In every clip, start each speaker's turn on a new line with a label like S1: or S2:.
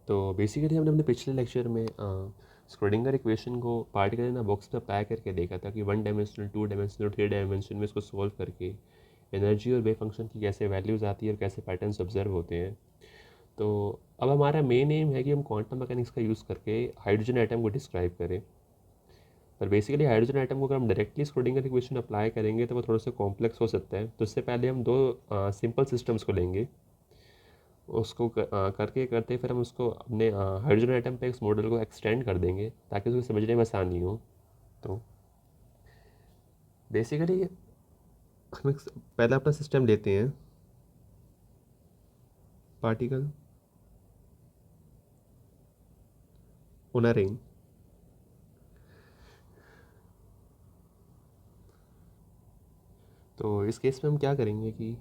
S1: तो बेसिकली हमने अपने पिछले लेक्चर में स्क्रोडिंगर इक्वेशन को पार्टिकल इन अ बॉक्स में अप्लाई करके देखा था कि 1 डायमेंशनल, 2 डायमेंशनल, 3 डायमेंशन में इसको सोल्व करके एनर्जी और वेव फंक्शन की कैसे वैल्यूज़ आती है और कैसे पैटर्न्स ऑब्जर्व होते हैं। तो अब हमारा मेन एम है कि हम क्वांटम मैकेनिक्स का यूज़ करके हाइड्रोजन एटम को डिस्क्राइब करें। पर बेसिकली हाइड्रोजन एटम को अगर हम डायरेक्टली स्क्रोडिंगर इक्वेशन अप्लाई करेंगे तो वो थोड़ा सा कॉम्प्लेक्स हो सकता है। तो उससे पहले हम दो सिंपल सिस्टम्स को लेंगे, उसको करके करते फिर हम उसको अपने हाइड्रोजन एटम पे इस मॉडल को एक्सटेंड कर देंगे ताकि उसको समझने में आसानी हो। तो बेसिकली हम पहला अपना सिस्टम लेते हैं, पार्टिकल ऑन अ रिंग। तो इस केस में हम क्या करेंगे कि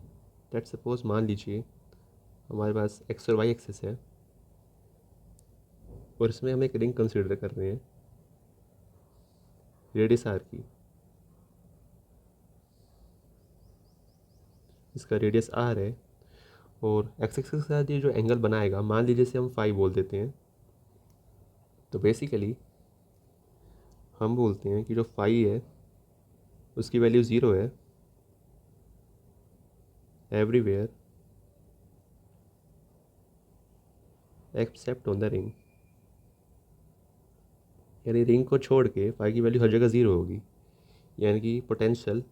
S1: लेट्स सपोज मान लीजिए हमारे पास एक्स और वाई एक्सिस है और इसमें हम एक रिंग कंसिडर कर रहे हैं रेडियस आर की। इसका रेडियस आर है और एक्स एक्सिस के साथ ये जो एंगल बनाएगा मान लीजिए इसे हम फाई बोल देते हैं। तो बेसिकली हम बोलते हैं कि जो फाई है उसकी वैल्यू ज़ीरो है everywhere except on the ring. यानी रिंग को छोड़ के फाई की वैल्यू हर जगह ज़ीरो होगी, यानी कि पोटेंशियल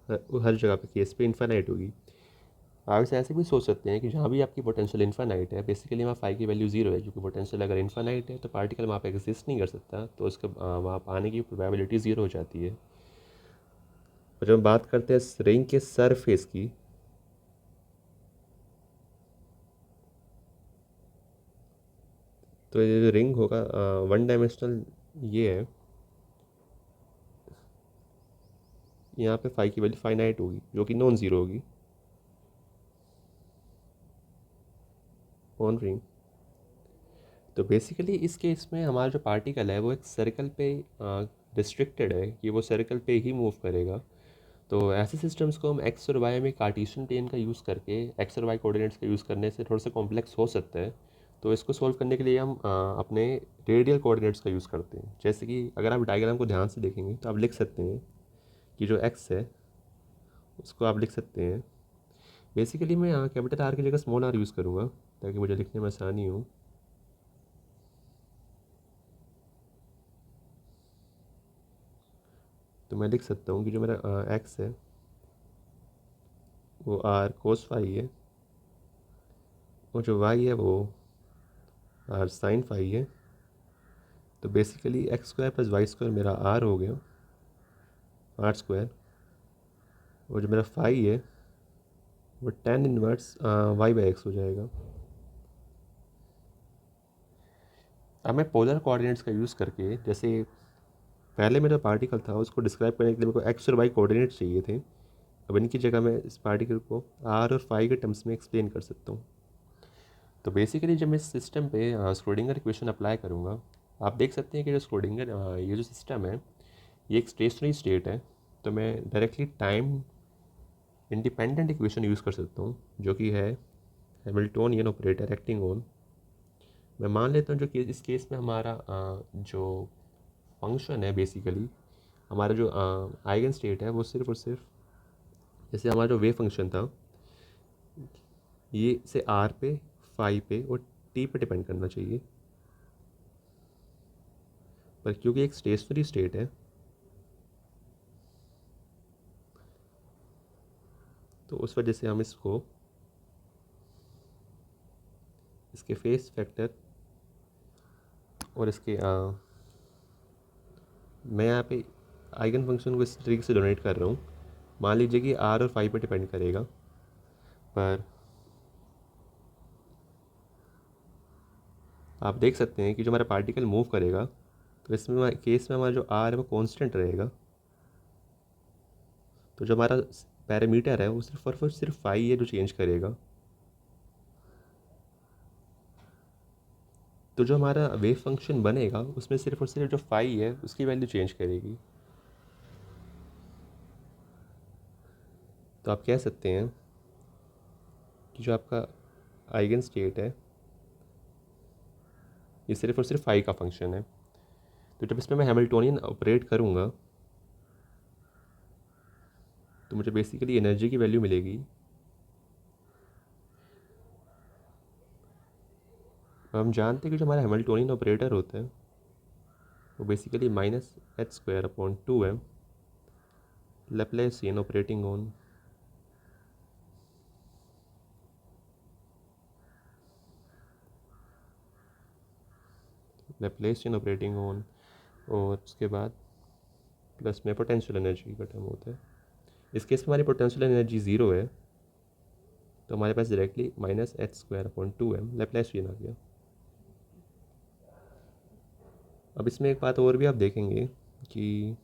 S1: हर जगह पे केस पे इन्फानाइट होगी। आप इसे ऐसे भी सोच सकते हैं कि जहाँ भी आपकी पोटेंशियल इन्फानाइट है बेसिकली वहाँ फाई की वैल्यू ज़ीरो है, क्योंकि पोटेंशियल अगर इन्फानाइट है तो पार्टिकल वहाँ पे एग्जिस्ट नहीं कर सकता, तो उसका वहाँ पर आने की प्रोबेबिलिटी ज़ीरो हो जाती है। और जब हम बात करते हैं इस रिंग के सरफेस की, तो ये जो रिंग होगा वन डायमेंशनल ये है, यहाँ पे फाई की वैल्यू फाइनाइट होगी जो कि नॉन ज़ीरो होगी ऑन रिंग। तो बेसिकली इस केस में हमारा जो पार्टिकल है वो एक सर्कल पे रिस्ट्रिक्टेड है कि वो सर्कल पे ही मूव करेगा। तो ऐसे सिस्टम्स को हम एक्स और वाई में कार्टेशियन प्लेन का यूज़ करके एक्स और वाई कोऑर्डिनेट्स का यूज़ करने से थोड़ा सा कॉम्प्लेक्स हो सकता है। तो इसको सॉल्व करने के लिए हम अपने रेडियल कोऑर्डिनेट्स का यूज़ करते हैं। जैसे कि अगर आप डायग्राम को ध्यान से देखेंगे तो आप लिख सकते हैं कि जो एक्स है उसको आप लिख सकते हैं, बेसिकली मैं यहाँ कैपिटल आर की जगह स्मॉल आर यूज़ करूँगा ताकि मुझे लिखने में आसानी हो। तो मैं लिख सकता हूँ कि जो मेरा एक्स है वो आर कोस फाई है और जो वाई है वो आर साइन फाई है। तो basically X square plus Y square मेरा आर हो गया, आर स्क्वायर, और जो मेरा फाई है वो tan inverse Y by X हो जाएगा। अब मैं पोलर कोऑर्डिनेट्स का यूज़ करके, जैसे पहले मेरा पार्टिकल था उसको डिस्क्राइब करने के लिए मेरे को एक्स और वाई कोऑर्डिनेट्स चाहिए थे, अब इनकी जगह मैं इस पार्टिकल को आर और फाई के टर्म्स में एक्सप्लेन कर सकता हूँ। तो बेसिकली जब मैं इस सिस्टम पे स्क्रोडिंगर इक्वेशन अप्लाई करूँगा, आप देख सकते हैं कि जो स्क्रोडिंगर ये जो सिस्टम है ये एक स्टेशनरी स्टेट है। तो मैं directly time independent equation use कर सकता हूँ जो कि है हैमिल्टोनियन ऑपरेटर एक्टिंग ऑन। मैं मान लेता हूँ जो कि इस केस में हमारा जो फंक्शन है बेसिकली हमारा जो आइगन स्टेट है वो सिर्फ और सिर्फ, जैसे हमारा जो वेव फंक्शन था ये से आर पे, फाई पे और टी पे डिपेंड करना चाहिए, पर क्योंकि एक स्टेशनरी स्टेट है तो उस वजह से हम इसको इसके फेस फैक्टर और इसके मैं यहाँ पे आइगन फंक्शन को इस तरीके से डोनेट कर रहा हूँ। मान लीजिए कि आर और फाई पे डिपेंड करेगा, पर आप देख सकते हैं कि जो हमारा पार्टिकल मूव करेगा तो इसमें केस में हमारा जो आर है वो कांस्टेंट रहेगा। तो जो हमारा पैरामीटर है वो सिर्फ और सिर्फ फाई है जो चेंज करेगा। तो जो हमारा वेव फंक्शन बनेगा उसमें सिर्फ और सिर्फ जो फाई है उसकी वैल्यू चेंज करेगी। तो आप कह सकते हैं कि जो आपका आइगन स्टेट है ये सिर्फ और सिर्फ फाई का फंक्शन है। तो जब इसमें मैं हैमिल्टोनियन ऑपरेट करूँगा तो मुझे बेसिकली एनर्जी की वैल्यू मिलेगी, हम जानते हैं कि जो हमारा हैमिल्टोनियन ऑपरेटर होता है वो basically -h² / 2m Laplacian operating on और उसके बाद प्लस में पोटेंशियल एनर्जी का टर्म होता है। इस केस में हमारी पोटेंशियल एनर्जी ज़ीरो है तो हमारे पास डायरेक्टली -h² / 2m Laplacian आ गया। अब इसमें एक बात और भी आप देखेंगे कि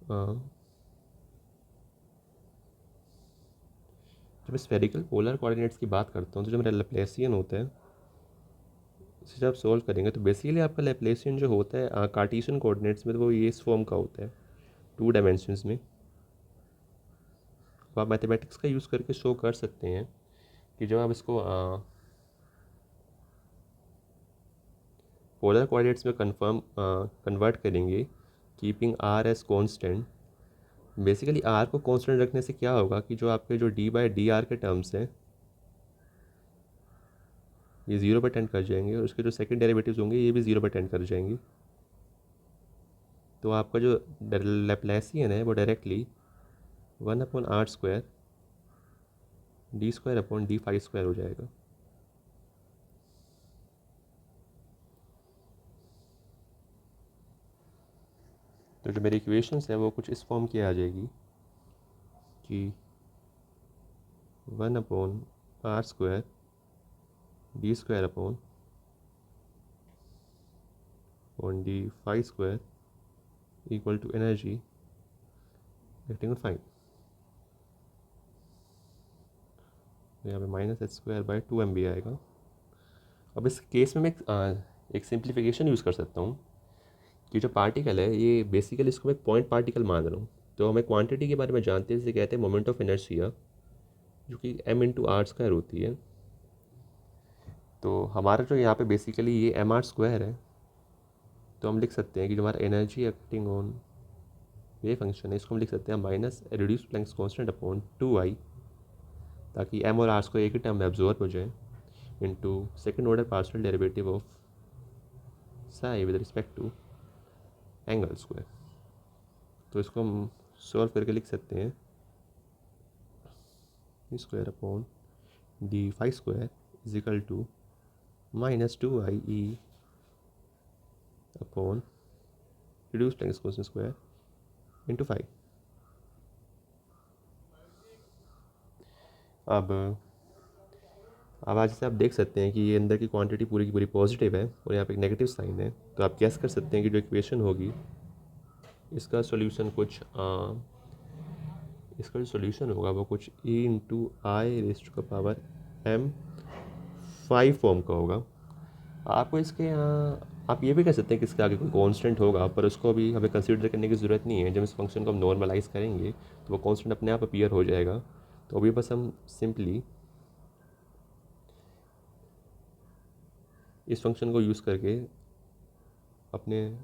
S1: जब मैं स्फेरिकल पोलर कोऑर्डिनेट्स की बात करता हूँ तो जो मेरा लैप्लासियन होता है इसे जब आप सॉल्व करेंगे तो बेसिकली आपका लैप्लासियन जो होता है कार्टेशियन कोऑर्डिनेट्स में तो वो ये इस फॉर्म का होता है 2 डायमेंशंस में। अब आप मैथमेटिक्स का यूज़ करके शो कर सकते हैं कि जब आप इसको पोलर कोऑर्डिनेट्स में कन्वर्ट करेंगे keeping R as constant, basically R को कांस्टेंट रखने से क्या होगा कि जो आपके जो d/dr के टर्म्स हैं ये ज़ीरो पर टेंड कर जाएंगे और उसके जो सेकंड डेरिवेटिव्स होंगे ये भी ज़ीरो पर टेंड कर जाएंगी। तो आपका जो लैप्लासियन है वो डायरेक्टली 1/r² d² / d⁵² हो जाएगा। तो जो मेरी इक्वेशंस है वो कुछ इस फॉर्म की आ जाएगी कि 1/r² d² / d⁵² equal to energy acting on fine. यहाँ पे -h² / 2m भी आएगा। अब इस केस में मैं एक सिंप्लीफिकेशन यूज़ कर सकता हूँ कि जो पार्टिकल है ये बेसिकली इसको मैं पॉइंट पार्टिकल मान रहा हूँ। तो हमें क्वांटिटी के बारे में जानते हैं, जिसे कहते हैं मोमेंट ऑफ इनर्शिया, जो कि m × r² होती है। तो हमारा जो यहाँ पे बेसिकली ये mr² है, तो हम लिख सकते हैं कि जो हमारा एनर्जी एक्टिंग ऑन ये फंक्शन है इसको हम लिख सकते हैं minus reduce Planck's constant upon 2i, ताकि m और r को एक ही टर्म में एब्जॉर्ब हो जाए, into second order partial derivative of psi with respect to angle square. तो इसको हम सॉल्व करके लिख सकते हैं square upon d⁵² is equal to -2ie upon reduced Planck's constant square into 5। अब आज से आप देख सकते हैं कि ये अंदर की क्वांटिटी पूरी की पूरी पॉजिटिव है और यहाँ पे एक नेगेटिव साइन है। तो आप गैस कर सकते हैं कि जो इक्वेशन होगी इसका सॉल्यूशन कुछ इसका जो सॉल्यूशन होगा वो कुछ e⁻m⁵ फॉर्म का होगा। आपको इसके आप ये भी कह सकते हैं कि इसके आगे कोई कांस्टेंट होगा, पर उसको अभी हमें कंसीडर करने की ज़रूरत नहीं है। जब इस फंक्शन को हम नॉर्मलाइज करेंगे तो वो कांस्टेंट अपने आप अपीयर हो जाएगा। तो अभी बस हम सिंपली इस फंक्शन को यूज़ करके अपने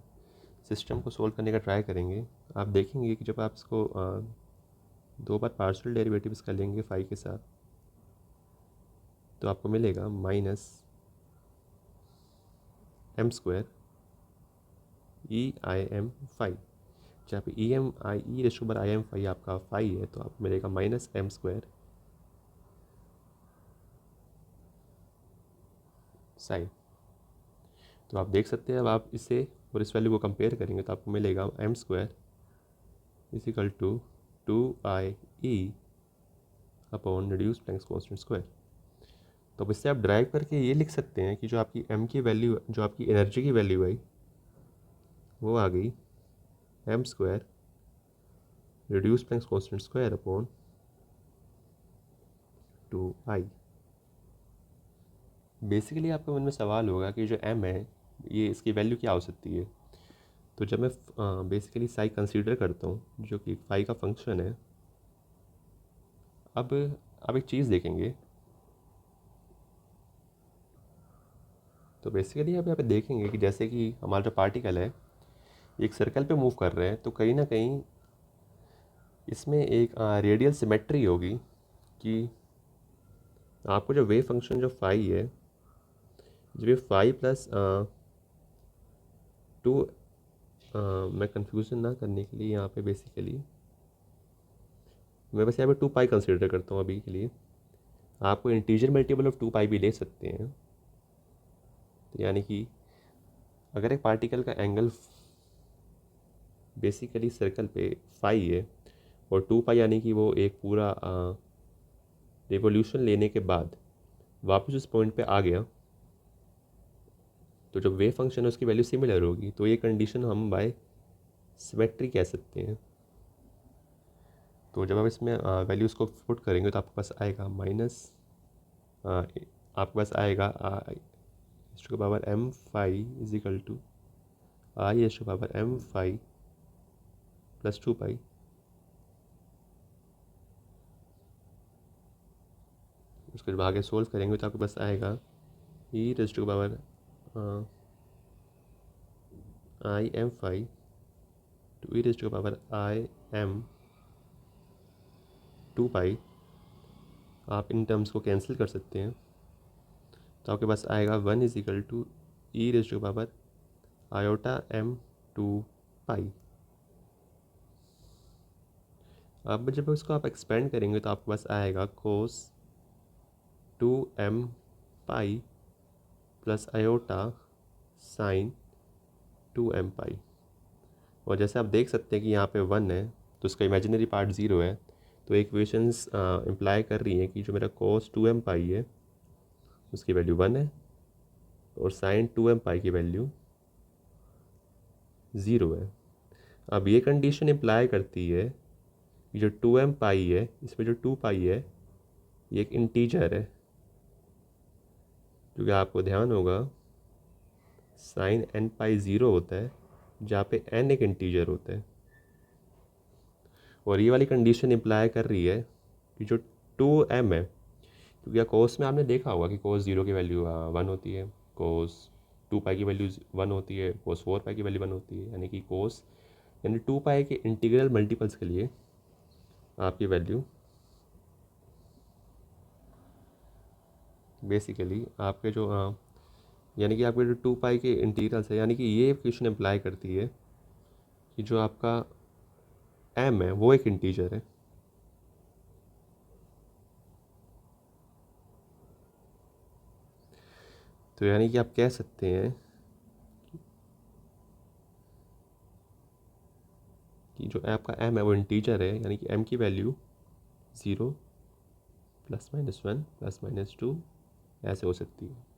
S1: सिस्टम को सोल्व करने का ट्राई करेंगे। आप देखेंगे कि जब आप इसको 2 बार पार्शियल डेरिवेटिव इसका लेंगे फाई के साथ तो आपको मिलेगा -m² eim⁵, जहाँ पे e⁻im⁵ आपका फाई है तो आपको मिलेगा -m² साई। तो आप देख सकते हैं अब आप इसे और इस वैल्यू को कंपेयर करेंगे तो आपको मिलेगा m² is equal to 2ie upon reduced Planck's constant square. तो अब इससे आप ड्राइव करके ये लिख सकते हैं कि जो आपकी m की वैल्यू, जो आपकी एनर्जी की वैल्यू आई वो आ गई m² reduce Planck's constant square upon 2i। Basically आपके मन में सवाल होगा कि जो m है ये इसकी वैल्यू क्या हो सकती है। तो जब मैं बेसिकली साई कंसीडर करता हूँ जो कि फाई का फंक्शन है, अब आप एक चीज़ देखेंगे तो बेसिकली आप यहाँ पे देखेंगे कि जैसे कि हमारा जो पार्टिकल है एक सर्कल पे मूव कर रहे हैं, तो कहीं ना कहीं इसमें एक रेडियल सिमेट्री होगी कि आपको जो वेव फंक्शन जो फाई है, जब ये फाई प्लस टू, मैं कन्फ्यूज़न ना करने के लिए यहाँ पे बेसिकली मैं बस यहाँ पे 2 पाई कंसिडर करता हूँ अभी के लिए। आपको इंटीजर मल्टीपल ऑफ 2 पाई भी ले सकते हैं। तो यानी कि अगर एक पार्टिकल का एंगल बेसिकली सर्कल पे फाई है और 2 पाई यानी कि वो एक पूरा रिवोल्यूशन लेने के बाद वापस उस पॉइंट पे आ गया, तो जब वेव फंक्शन है उसकी वैल्यू सिमिलर होगी, तो ये कंडीशन हम बाय सिमेट्री कह सकते हैं। तो जब आप इसमें वैल्यूज़ को पुट करेंगे तो आपके पास आएगा माइनस, आपके पास आएगा S to power M phi is equal to I S to power M phi plus 2 pi. उसको जब आगे सोल्व करेंगे तो आपके पास आएगा e raise to power I M phi to E raise to power I M 2 pi. आप in terms को कैंसिल कर सकते हैं, तो आपके पास आएगा 1 is equal to E raise to power iota M 2 pi. अब जब उसको आप एक्सपेंड करेंगे तो आपके पास आएगा कोस 2m pi plus iota sine 2m पाई। और जैसे आप देख सकते हैं कि यहाँ पे 1 है तो उसका इमेजिनरी पार्ट 0 है, तो इक्वेशंस इम्प्लाई कर रही हैं कि जो मेरा कोस 2m पाई है उसकी वैल्यू 1 है और साइन 2m पाई की वैल्यू 0 है। अब ये कंडीशन इम्प्लाई करती है कि जो 2m पाई है इसमें जो 2 पाई है ये एक इंटीजर है, क्योंकि आपको ध्यान होगा साइन n पाई 0 होता है जहाँ पे n एक इंटीजर होता है। और ये वाली कंडीशन इम्प्लाई कर रही है कि जो 2m है, क्योंकि कोस में आपने देखा होगा कि कोस 0 की वैल्यू 1 होती है, कोस 2 पाई की वैल्यू 1 होती है, कोस 4 पाई की वैल्यू 1 होती है, यानी कि कोस यानी 2 पाई के इंटीग्रल मल्टीपल्स के लिए आपकी वैल्यू बेसिकली आपके जो यानी कि आपके जो 2 पाई के इंटीग्रल्स है, यानी कि ये इक्वेशन अप्लाई करती है कि जो आपका m है वो एक इंटीजर है। तो यानी कि आप कह सकते हैं कि जो आपका m है वो इंटीजर है, यानी कि m की value 0 plus minus 1 plus minus 2 ऐसे हो सकती है।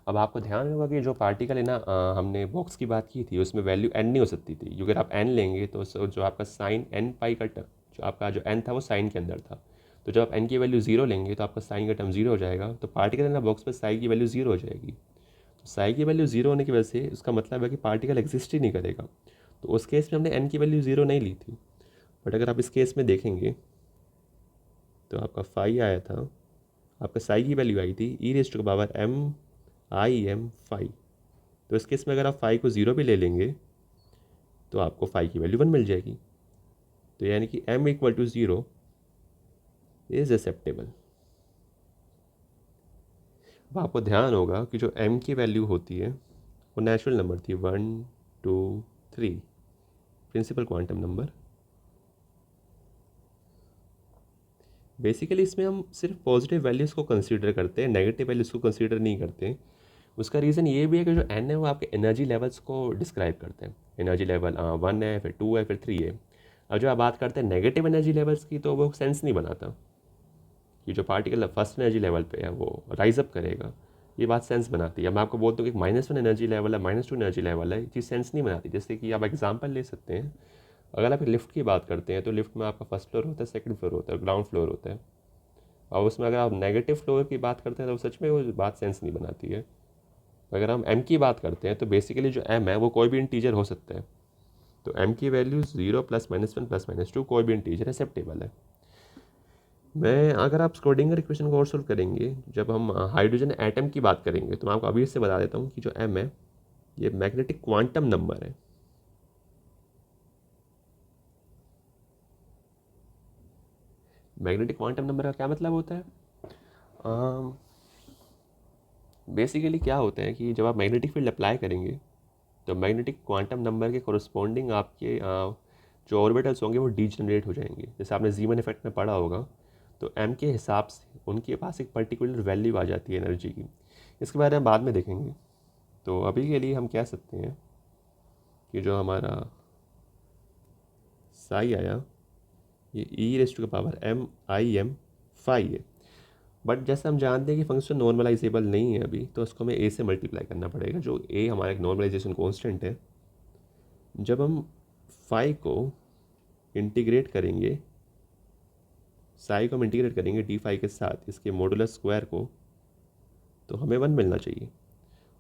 S1: अब आपको ध्यान होगा कि जो पार्टिकल है ना, हमने बॉक्स की बात की थी उसमें वैल्यू n नहीं हो सकती थी, अगर आप n लेंगे तो जो आपका साइन n पाई का टर्म, जो आपका जो n था वो साइन के अंदर था, तो जब आप n की वैल्यू 0 लेंगे तो आपका साइन का टर्म 0 हो जाएगा, तो पार्टिकल है ना बॉक्स पर साई की वैल्यू 0 हो जाएगी। तो साई की वैल्यू 0 होने की वजह से उसका मतलब है कि पार्टिकल एग्जिस्ट ही नहीं करेगा। तो उस केस में हमने n की वैल्यू 0 नहीं ली थी, बट अगर आप इस केस में देखेंगे तो आपका फाई आया था, आपका साई की वैल्यू आई थी E raise to the power m I M phi. तो इस केस में अगर आप फाई को 0 भी ले लेंगे तो आपको फाई की वैल्यू 1 मिल जाएगी। तो यानी कि m equal to 0 is acceptable. अब आपको ध्यान होगा कि जो m की वैल्यू होती है वो नेचुरल नंबर थी 1 2 3, प्रिंसिपल क्वांटम नंबर। बेसिकली इसमें हम सिर्फ पॉजिटिव वैल्यूज़ को कंसीडर करते हैं, नेगेटिव वैल्यूज़ को कंसीडर नहीं करते। उसका रीज़न ये भी है कि जो n है वो आपके एनर्जी लेवल्स को डिस्क्राइब करते हैं। एनर्जी लेवल 1 है, फिर 2 है, फिर 3 है। अब जब आप बात करते हैं नेगेटिव एनर्जी लेवल्स की तो वो सेंस नहीं बनाता कि जो पार्टिकल फर्स्ट एनर्जी लेवल पे है वो राइज अप करेगा, ये बात सेंस बनाती है। मैं आपको बोलता हूँ कि -1 एनर्जी लेवल है, -2 एनर्जी लेवल है, ये चीज़ सेंस नहीं बनाती। जैसे कि आप एग्जांपल ले सकते हैं, अगर आप लिफ्ट की बात करते हैं तो लिफ्ट में आपका फर्स्ट फ्लोर होता है, सेकंड फ्लोर होता है, ग्राउंड फ्लोर होता है, और उसमें अगर आप नेगेटिव फ्लोर की बात करते हैं तो सच में वो बात सेंस नहीं बनाती है। अगर हम m की बात करते हैं तो बेसिकली जो m है वो कोई भी इंटीजर हो सकता है, तो m की वैल्यू 0 प्लस -1 प्लस -2 कोई भी इंटीजर एक्सेप्टेबल है। मैं अगर आप स्क्रोडिंगर इक्वेशन को और सोल्व करेंगे, जब हम हाइड्रोजन एटम की बात करेंगे, तो मैं आपको अभी से बता देता हूँ कि जो m है ये मैग्नेटिक क्वांटम नंबर है। मैग्नेटिक क्वांटम नंबर का क्या मतलब होता है? बेसिकली क्या होता है कि जब आप मैग्नेटिक फील्ड अप्लाई करेंगे तो मैग्नेटिक क्वांटम नंबर के कोरस्पॉन्डिंग आपके जो ऑर्बिटल्स होंगे वो डीजनरेट हो जाएंगे। जैसे आपने जीमन इफेक्ट में पढ़ा होगा, तो एम के हिसाब से उनके पास एक पर्टिकुलर वैल्यू आ जाती है एनर्जी की। इसके बारे में बाद में देखेंगे। तो अभी के लिए हम कह सकते हैं कि जो हमारा साई आया ये e raised to power M I M phi है। बट जैसे हम जानते हैं कि फंक्शन नॉर्मलाइजेबल नहीं है अभी, तो उसको हमें ए से मल्टीप्लाई करना पड़ेगा, जो ए हमारा एक नॉर्मलाइजेशन कॉन्स्टेंट है। जब हम फाई को इंटीग्रेट करेंगे, साई को हम इंटीग्रेट करेंगे डी फाई के साथ इसके मॉडुलस स्क्वायर को, तो हमें 1 मिलना चाहिए।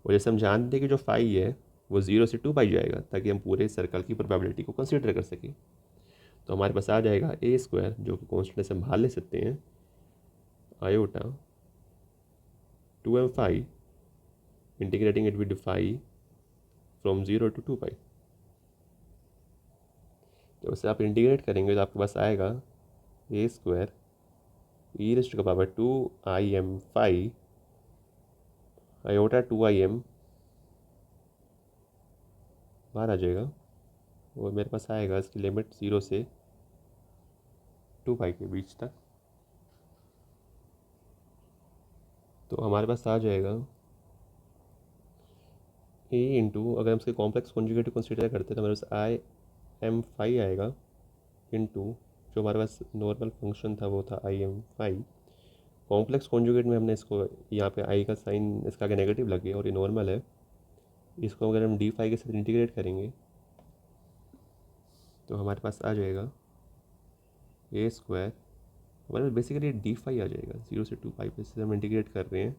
S1: और जैसे हम जानते हैं कि जो फाई है वो 0 से 2 पाई जाएगा, ताकि हम पूरे सर्कल की प्रोबेबिलिटी को कंसीडर कर सकें। तो हमारे पास आ जाएगा ए स्क्वायर, जो कि कॉन्स्टेंट से हम बाहर ले सकते हैं, iota 2m phi integrating it with phi from 0 to 2 pi. जब उसे आप इंटीग्रेट करेंगे तो आपके पास आएगा A square e raised to the power 2im phi iota 2im बाहर आ जाएगा, और मेरे पास आएगा इसकी लिमिट 0 से 2 पाई के बीच तक। तो हमारे पास आ जाएगा ए इंटू, अगर हम इसके कॉम्प्लेक्स कॉन्जुगेट कंसिडर करते हैं तो हमारे पास आई एम फाई आएगा, इंटू जो हमारे पास नॉर्मल फंक्शन था वो था I M phi. Complex conjugate में हमने इसको यहाँ पे आई का साइन इसका आगे नेगेटिव लग गया और ये नॉर्मल है। इसको अगर हम डी फाई के साथ इंटीग्रेट करेंगे तो हमारे पास आ जाएगा ए स्क्वायर, हमारे पास बेसिकली डी फाई आ जाएगा 0 से 2 पाई पे, से हम इंटीग्रेट कर रहे हैं।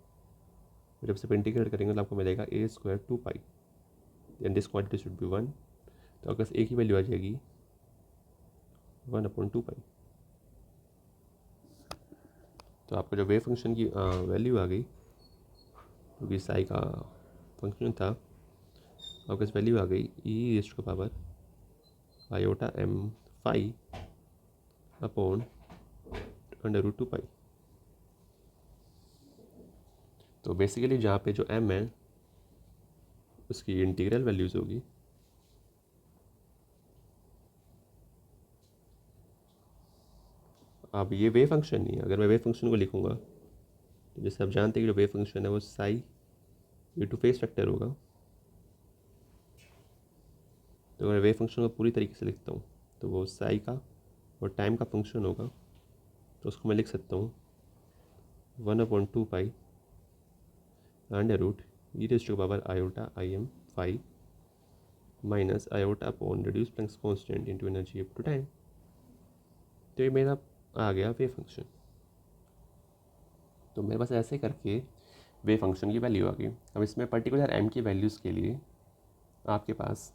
S1: जब से इंटीग्रेट करेंगे तो आपको मिलेगा A square 2 pi and this quantity should be 1। तो अगर ए की वैल्यू आ जाएगी 1/2 पाई। तो आपका जो वेव फंक्शन की वैल्यू आ गई, क्योंकि साई का फंक्शन था, आपके पास वैल्यू आ गई e raised to power iota M phi upon √2 pi. तो बेसिकली जहाँ पे जो एम है उसकी इंटीग्रल वैल्यूज़ होगी अब ये वेव फंक्शन नहीं है। अगर मैं वेव फंक्शन को लिखूँगा तो जैसे आप जानते हैं कि जो वेव फंक्शन है वो साई ये टू फेस फैक्टर होगा। तो अगर वेव फंक्शन को पूरी तरीके से लिखता हूँ तो वो साई का और टाइम का फंक्शन होगा। तो उसको मैं लिख सकता हूँ 1/2 pi under root E raise to power iota I M phi minus iota upon reduced Planck's constant into energy up to time. तो ये मेरा आ गया वेव फंक्शन। तो मेरे पास ऐसे करके वेव फंक्शन की वैल्यू आ गई। अब इसमें पर्टिकुलर एम की वैल्यूज़ के लिए आपके पास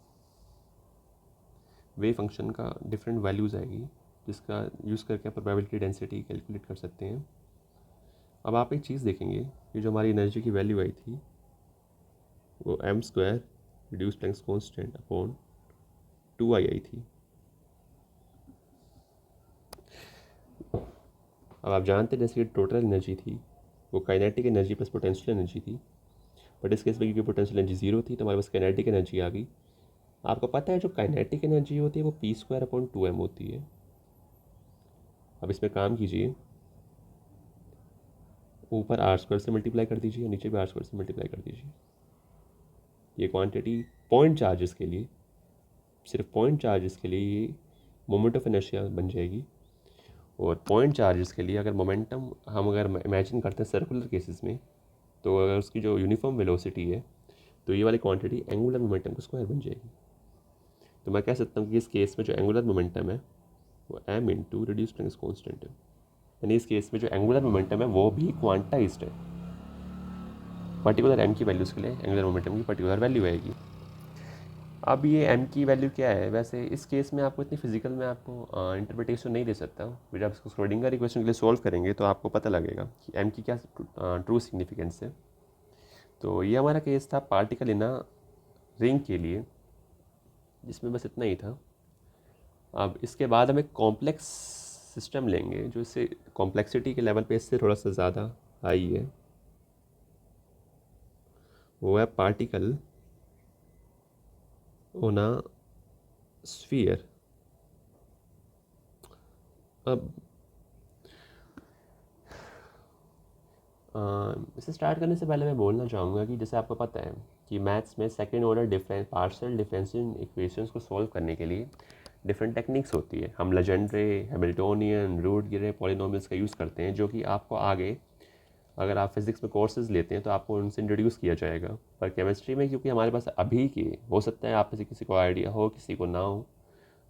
S1: वेव फंक्शन का डिफरेंट वैल्यूज़ आएगी, जिसका यूज़ करके आप प्रोबेबिलिटी डेंसिटी कैलकुलेट कर सकते हैं। अब आप एक चीज़ देखेंगे कि जो हमारी एनर्जी की वैल्यू आई थी वो M square reduced Planck's constant upon 2 आई थी। अब आप जानते हैं जैसे कि टोटल एनर्जी थी वो kinetic energy plus potential energy थी, बट इस केस में क्योंकि पोटेंशियल एनर्जी 0 थी तो हमारे पास काइनेटिक एनर्जी आ गई। आपको पता है जो काइनेटिक एनर्जी होती है वो पी स्क्वायर अपॉन 2m होती है। अब इसमें काम कीजिए, ऊपर आर स्क्वायर से मल्टीप्लाई कर दीजिए, नीचे भी आर स्क्वायर से मल्टीप्लाई कर दीजिए। ये क्वांटिटी पॉइंट चार्जेस के लिए, सिर्फ पॉइंट चार्जेस के लिए ये मोमेंट ऑफ इनर्शिया बन जाएगी। और पॉइंट चार्जेस के लिए अगर मोमेंटम हम अगर इमेजिन करते हैं सर्कुलर केसेस में, तो अगर उसकी जो यूनिफॉर्म वेलोसिटी है तो ये वाली क्वांटिटी एंगुलर मोमेंटम का स्क्वायर बन जाएगी। तो मैं कह सकता हूँ कि इस केस में जो एंगुलर मोमेंटम है वो m into reduce Planck's constant है, यानी इस केस में जो एंगुलर मोमेंटम है वो भी क्वांटाइज्ड है। पर्टिकुलर m की वैल्यूज़ के लिए एंगुलर मोमेंटम की पर्टिकुलर वैल्यू आएगी। अब ये m की वैल्यू क्या है, वैसे इस केस में आपको इतनी फिजिकल में आपको इंटरप्रिटेशन नहीं दे सकता। जब आप इसको श्रोडिंगर इक्वेशन के लिए सॉल्व करेंगे तो आपको पता लगेगा कि m की क्या ट्रू सिग्निफिकेंस है। तो ये हमारा केस था पार्टिकल इन अ रिंग के लिए, जिसमें बस इतना ही था। अब इसके बाद हम एक कॉम्प्लेक्स सिस्टम लेंगे जो इससे कॉम्प्लेक्सिटी के लेवल पे इससे थोड़ा सा ज़्यादा हाई है। वो है पार्टिकल ऑन अ स्फीयर। अब इसे स्टार्ट करने से पहले मैं बोलना चाहूँगा कि जैसे आपको पता है कि मैथ्स में second order difference partial differential equations को सॉल्व करने के लिए डिफरेंट टेक्निक्स होती है। हम लेजेंड्रे, हैमिल्टोनियन, रूट गिरे पॉलिनोमियल्स का यूज़ करते हैं, जो कि आपको आगे अगर आप फिज़िक्स में कोर्सेज लेते हैं तो आपको उनसे इंट्रोड्यूस किया जाएगा। पर केमिस्ट्री में क्योंकि हमारे पास अभी के हो सकता है आप में से किसी को आइडिया हो, किसी को ना हो,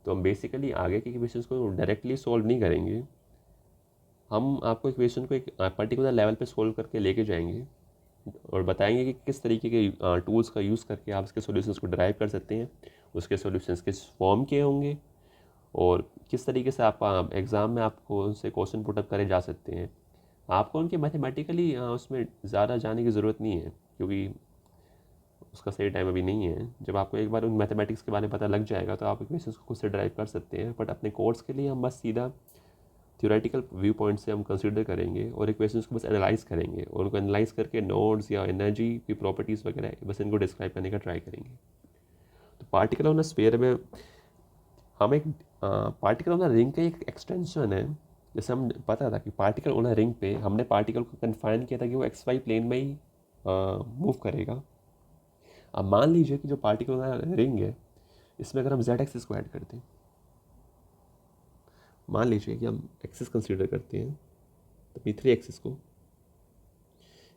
S1: तो हम बेसिकली आगे के इक्वेशंस को डायरेक्टली सॉल्व नहीं करेंगे। हम आपको इक्वेशन को एक पर्टिकुलर लेवल पे सोल्व करके लेके जाएंगे और बताएंगे कि किस तरीके के टूल्स का यूज़ करके आप इसके सॉल्यूशंस को ड्राइव कर सकते हैं, उसके सॉल्यूशंस किस फॉर्म के होंगे और किस तरीके से आप एग्ज़ाम में आपको उनसे क्वेश्चन पुटअप करे जा सकते हैं। आपको उनके मैथमेटिकली उसमें ज़्यादा जाने की ज़रूरत नहीं है, क्योंकि उसका सही टाइम अभी नहीं है। जब आपको एक बार उन मैथमेटिक्स के बारे में पता लग जाएगा तो आप इक्वेशंस को खुद से ड्राइव कर सकते हैं। बट अपने कोर्स के लिए हम बस सीधा थ्योरेटिकल व्यू पॉइंट से हम कंसिडर करेंगे और इक्वेशंस को बस एनालाइज करेंगे और उनको एनालाइज करके नोड्स या एनर्जी की प्रॉपर्टीज़ वगैरह बस इनको डिस्क्राइब करने का ट्राई करेंगे। तो पार्टिकल ऑन अ स्फीयर में हम एक पार्टिकल ऑन अ रिंग का एक एक्सटेंशन है। जैसे हम पता था कि पार्टिकल ऑन अ रिंग पे हमने पार्टिकल को कन्फाइन किया था कि वो एक्स वाई प्लेन में ही मूव करेगा। अब मान लीजिए कि जो पार्टिकल ऑन अ रिंग है, इसमें अगर हम जेड एक्सिस को ऐड करते हैं, मान लीजिए कि हम एक्सिस कंसीडर करते हैं, तो पी थ्री एक्सिस को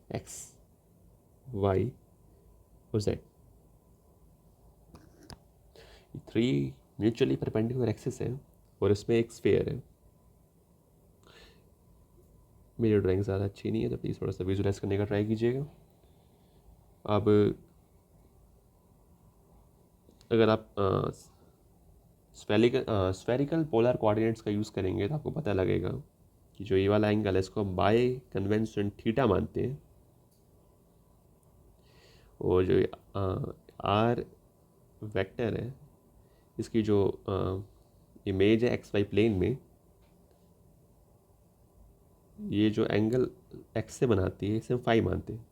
S1: एक्स, वाई और Z, three mutually perpendicular axis है और इसमें एक स्फीयर है। मेरी ड्राइंग ज़्यादा अच्छी नहीं है तो प्लीज़ थोड़ा सा विजुलाइज करने का ट्राई कीजिएगा। अब अगर आप स्फेरिकल पोलर कोऑर्डिनेट्स का यूज़ करेंगे तो आपको पता लगेगा कि जो ये वाला एंगल है इसको हम बाय कन्वेंशन थीटा मानते हैं और जो आर वेक्टर है इसकी जो इमेज है एक्स वाई प्लेन में, ये जो एंगल एक्स से बनाती है इसे हम फाई मानते हैं।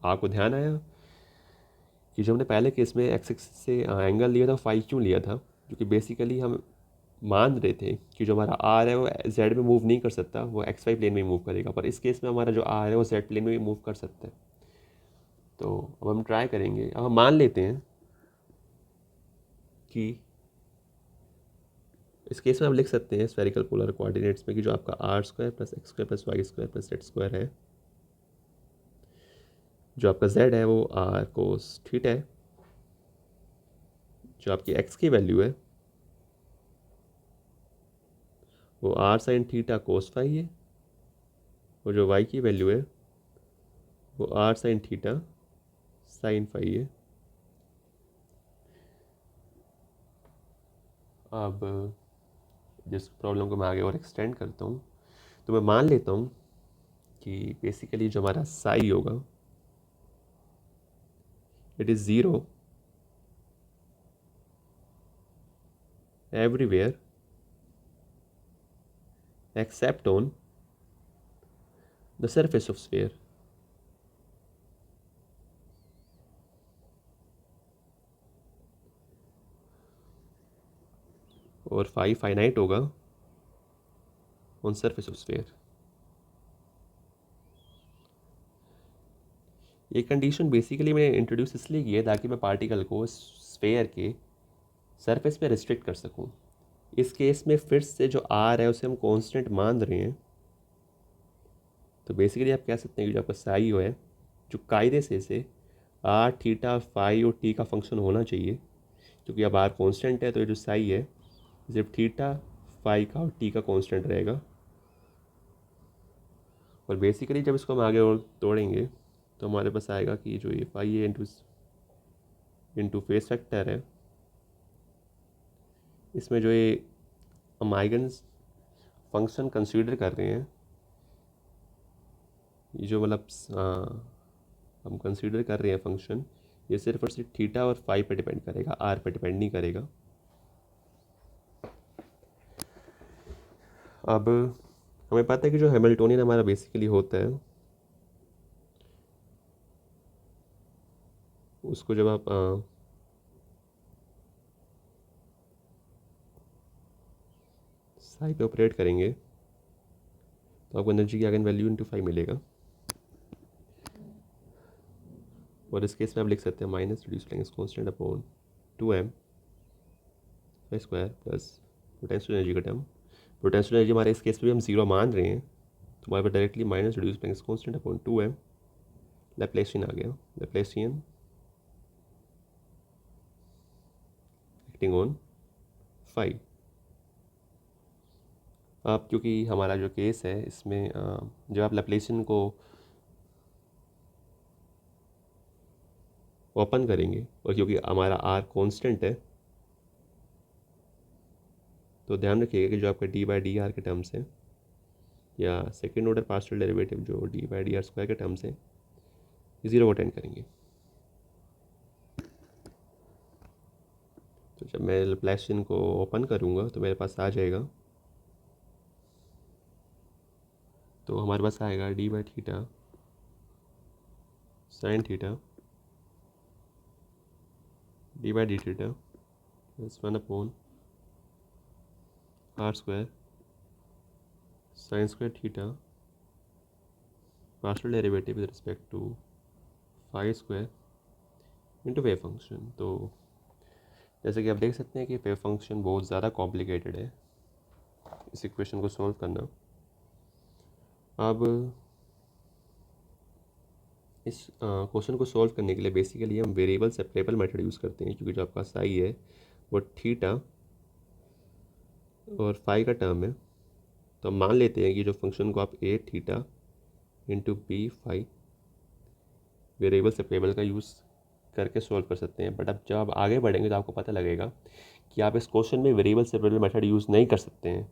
S1: आपको ध्यान आया कि जब हमने पहले केस में एक्स एक्सिस से एंगल लिया था फाई क्यों लिया था? क्योंकि बेसिकली हम मान रहे थे कि जो हमारा आर है वो जेड में मूव नहीं कर सकता, वो एक्स वाई प्लेन में मूव करेगा। पर इस केस में हमारा जो आर है वो जेड प्लेन में भी मूव कर सकता है। तो अब हम ट्राई करेंगे, अब हम मान लेते हैं कि इस केस में हम लिख सकते हैं स्फेरिकल पोलर कोऑर्डिनेट्स में कि जो आपका R square plus X square plus Y square plus Z square है, जो आपका जेड है वो आर कोस थीटा है, जो आपकी एक्स की वैल्यू है वो R sine theta cos phi है और जो वाई की वैल्यू है वो R sine theta sine phi है। अब जिस प्रॉब्लम को मैं आगे और एक्सटेंड करता हूँ तो मैं मान लेता हूँ कि बेसिकली जो हमारा साई होगा it is zero everywhere except on the surface of sphere. और फाई फाइनाइट होगा ऑन सरफेस ऑफ स्फीयर। ये कंडीशन बेसिकली मैंने इंट्रोड्यूस इसलिए की है ताकि मैं पार्टिकल को स्फीयर के सरफेस पे रिस्ट्रिक्ट कर सकूं। इस केस में फिर से जो आर है उसे हम कांस्टेंट मान रहे हैं, तो बेसिकली आप कह सकते हैं कि जो आपका साई है जो कायदे से इसे आर थीटा फाई और टी का फंक्शन होना चाहिए, क्योंकि अब आर कांस्टेंट है तो ये जो साई है सिर्फ थीटा फाई का और टी का कांस्टेंट रहेगा। और बेसिकली जब इसको हम आगे और तोड़ेंगे तो हमारे पास आएगा कि जो ये फाई है इंटू फेस फैक्टर है इसमें जो ये हम आइगन्स फंक्शन कंसीडर कर रहे हैं, ये जो मतलब हम कंसीडर कर रहे हैं फंक्शन, ये सिर्फ और सिर्फ थीटा और फाई पे डिपेंड करेगा, आर पे डिपेंड नहीं करेगा। अब हमें पता है कि जो हैमिल्टोनियन हमारा बेसिकली होता है, उसको जब आप साई पे ऑपरेट करेंगे तो आपको एनर्जी की आइगन वैल्यू इंटू 5 मिलेगा। और इस केस में आप लिख सकते हैं minus reduced Planck's constant upon 2m square plus potential energy का टर्म। पोटेंशियल एनर्जी हमारे इस केस में भी हम जीरो मान रहे हैं, तो हमारे पास directly minus reduced Planck's constant upon 2m Laplacian आ गया, लैप्लेसियन एक्टिंग ऑन 5। अब क्योंकि हमारा जो केस है इसमें जब आप लैप्लेसियन को ओपन करेंगे और क्योंकि हमारा आर कांस्टेंट है, तो ध्यान रखिएगा कि जो आपका डी बाई डी आर के टर्म्स हैं या सेकेंड ऑर्डर पार्शियल डेरिवेटिव जो D by D R square के टर्म्स हैं, ये जीरो को अटेंड करेंगे। तो जब मैं लैप्लासियन को ओपन करूँगा तो मेरे पास आ जाएगा, तो हमारे पास आएगा D by theta sine theta D by D theta plus 1 upon R square sine square theta partial derivative with respect to phi square into wave function. तो जैसे कि आप देख सकते हैं कि वेव फंक्शन बहुत ज़्यादा कॉम्प्लिकेटेड है इस इक्वेशन को सॉल्व करना। अब इस क्वेश्चन को सॉल्व करने के लिए बेसिकली हम वेरिएबल सेपरेबल मेथड यूज़ करते हैं, क्योंकि जो आपका साई है वो थीटा और फाई का टर्म है। तो हम मान लेते हैं कि जो फंक्शन को आप A theta into B phi variable separable का यूज़ करके सॉल्व कर सकते हैं। बट अब जब आप आगे बढ़ेंगे तो आपको पता लगेगा कि आप इस क्वेश्चन में वेरिएबल सेपरेबल मेथड यूज़ नहीं कर सकते हैं।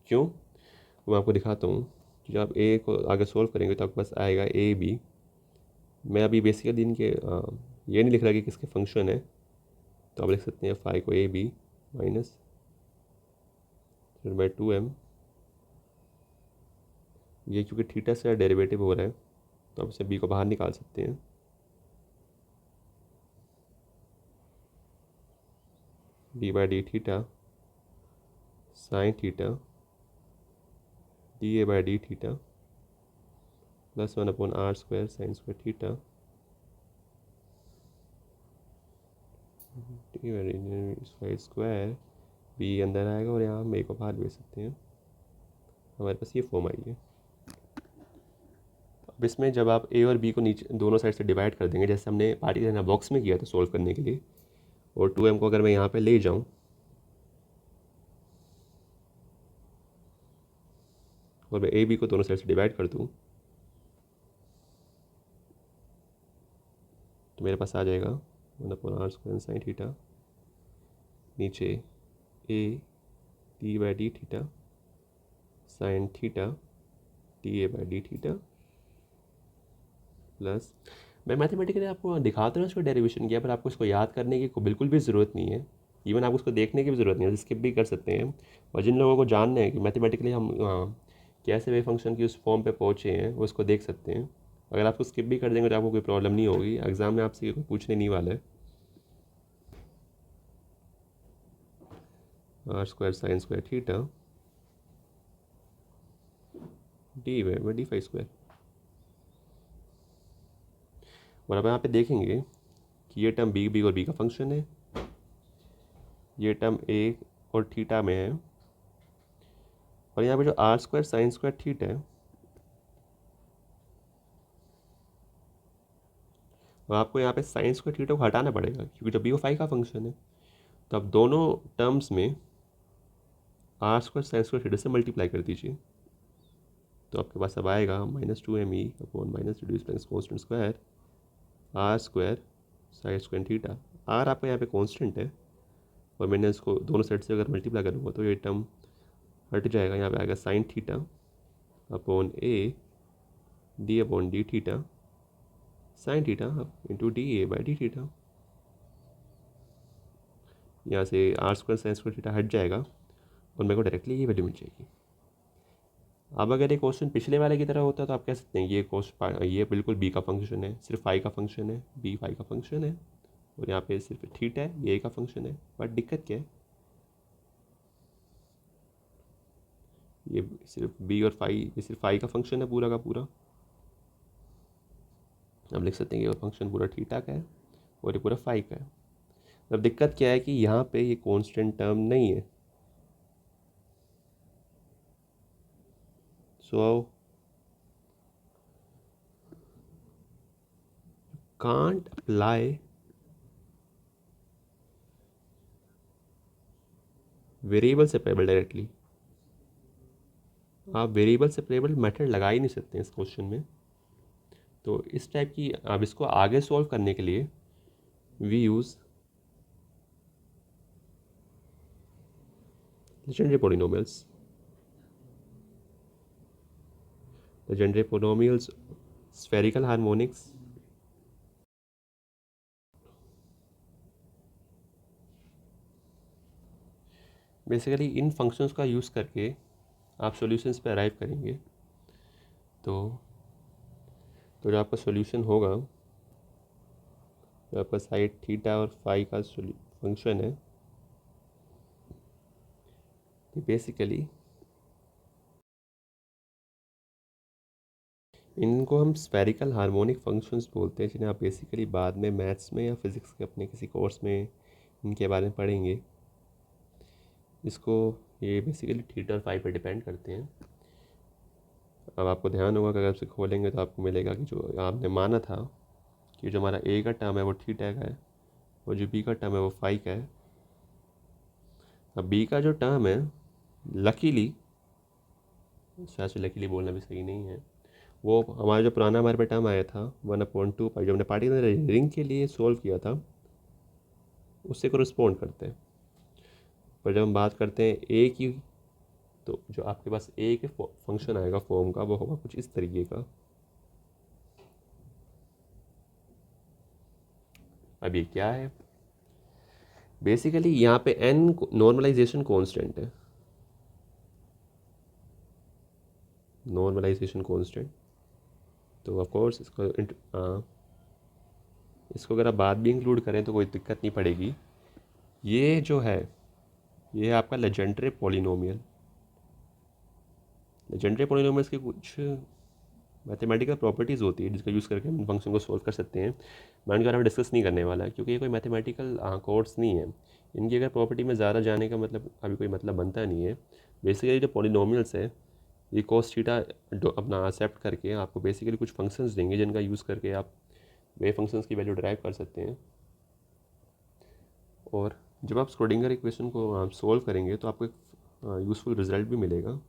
S1: क्यों, वो मैं आपको दिखाता हूँ। जब आप ए को आगे सॉल्व करेंगे तो आपके पास आएगा ए बी। मैं अभी बेसिकली इनके ये नहीं लिख रहा कि किसके फंक्शन है, तो आप लिख सकते हैं फाई को A B minus by 2m। ये क्योंकि थीटा से डेरिवेटिव हो रहा है तो आप इसे बी को बाहर निकाल सकते हैं। D by D theta sine theta D A by D theta plus 1 upon R square sine square theta D by square B अंदर आएगा और यहाँ हम ए को बाहर भेज सकते हैं। हमारे पास ये फॉर्म आई है। अब इसमें जब आप ए और बी को नीचे दोनों साइड से डिवाइड कर देंगे, जैसे हमने पार्टीशन बॉक्स में किया था सॉल्व करने के लिए, और 2m को अगर मैं यहाँ पे ले जाऊँ और मैं ए बी को दोनों साइड से डिवाइड कर दूँ, तो मेरे पास आ जाएगा 1 upon R square sine theta नीचे A D by D theta sine theta D A by D theta plus, मैं मैथमेटिकली आपको दिखाता हूँ इसको डेरिवेशन किया, पर आपको इसको याद करने की बिल्कुल भी ज़रूरत नहीं है। इवन आपको उसको देखने की भी ज़रूरत नहीं है, स्किप भी कर सकते हैं। और जिन लोगों को जानना है कि मैथमेटिकली हम कैसे वे फंक्शन की उस फॉर्म पे पहुँचे हैं, वो उसको देख सकते हैं। अगर आपको स्किप भी कर देंगे तो आपको कोई प्रॉब्लम नहीं होगी, एग्ज़ाम में आपसे कोई पूछने नहीं वाला है। R square sine square theta D by D phi square. और अब यहाँ पे देखेंगे कि ये टर्म बी और बी का फंक्शन है, ये टर्म ए और थीटा में है, और यहाँ पे जो r square sine square theta है, और आपको यहाँ पे साइन स्क्वायर थीटा को हटाना पड़ेगा क्योंकि जब बी फाई का फंक्शन है। तो अब दोनों टर्म्स में r square sine square theta से मल्टीप्लाई कर दीजिए, तो आपके पास अब आएगा -2me upon minus reduce plus constant square r square sine square theta. आर आपका यहाँ पे कॉन्स्टेंट है और मैंने इसको दोनों साइड से अगर मल्टीप्लाई करूँगा तो ये टर्म हट जाएगा, यहाँ पे आएगा sine theta upon a d upon d theta sine theta into d A by D theta. यहाँ से r square sine square theta हट जाएगा और मेरे को डायरेक्टली ये वैल्यू मिल जाएगी। अब अगर ये क्वेश्चन पिछले वाले की तरह होता तो आप कह सकते हैं ये क्वेश्चन ये बिल्कुल बी का फंक्शन है, सिर्फ फाई का फंक्शन है, बी फाई का फंक्शन है, और यहाँ पे सिर्फ थीटा है, ये ए का फंक्शन है। बट दिक्कत क्या है, ये सिर्फ बी और फाई, ये सिर्फ फाई का फंक्शन है पूरा का पूरा। अब लिख सकते हैं ये फंक्शन पूरा थीटा का है और ये पूरा फाई का है। अब दिक्कत क्या है कि यहाँ पे ये कांस्टेंट टर्म नहीं है, so can't apply variable separable directly. आप वेरिएबल सेपरेबल मेथड लगा ही नहीं सकते इस क्वेश्चन में। तो इस टाइप की अब इसको आगे सॉल्व करने के लिए we use legendary polynomials. Legendary polynomials, spherical harmonics, basically इन फंक्शंस का यूज़ करके आप सॉल्यूशंस पे अराइव करेंगे। तो जो आपका सॉल्यूशन होगा, जो आपका साइड थीटा और फाई का फंक्शन है, ये बेसिकली इनको हम स्फेरिकल हार्मोनिक फंक्शंस बोलते हैं, जिन्हें आप बेसिकली बाद में मैथ्स में या फिज़िक्स के अपने किसी कोर्स में इनके बारे में पढ़ेंगे। इसको ये बेसिकली थीटा और फाई पर डिपेंड करते हैं। अब आपको ध्यान होगा कि अगर इसे खोलेंगे तो आपको मिलेगा कि जो आपने माना था कि जो हमारा ए का टर्म है वो थीटा का है और जो बी का टर्म है वो फाई का है। अब बी का जो टर्म है, लकीली, शायद से लकीली बोलना भी सही नहीं है, वो हमारा जो पुराना हमारे पे टर्म आया था 1/2 पाई, जो हमने पार्टिकुलर रिंग के लिए सोल्व किया था, उससे कोरिस्पोंड करते हैं। पर जब हम बात करते हैं ए की, तो जो आपके पास ए के फंक्शन आएगा फॉर्म का, वो होगा कुछ इस तरीके का। अब ये क्या है, बेसिकली यहाँ पे एन नॉर्मलाइजेशन कांस्टेंट है, नॉर्मलाइजेशन कांस्टेंट। तो ऑफ कोर्स इसको अगर आप बाद भी इंक्लूड करें तो कोई दिक्कत नहीं पड़ेगी। ये जो है ये है आपका लेजेंडरी पोलिनोमियल। लेजेंडरी पोलिनोमियल्स की कुछ मैथमेटिकल प्रॉपर्टीज़ होती है जिसका यूज़ करके हम फंक्शन को सॉल्व कर सकते हैं। मैं इनके बारे में डिस्कस नहीं करने वाला क्योंकि ये कोई मैथमेटिकल कोर्स नहीं है। इनकी अगर प्रॉपर्टी में ज़्यादा जाने का मतलब अभी कोई मतलब बनता नहीं है। बेसिकली जो पोलिनोमियल्स है ये कॉस थीटा अपना एक्सेप्ट करके आपको बेसिकली कुछ फंक्शंस देंगे जिनका यूज़ करके आप वे फंक्शंस की वैल्यू ड्राइव कर सकते हैं। और जब आप स्क्रोडिंगर इक्वेशन को आप सोल्व करेंगे तो आपको एक यूज़फुल रिजल्ट भी मिलेगा,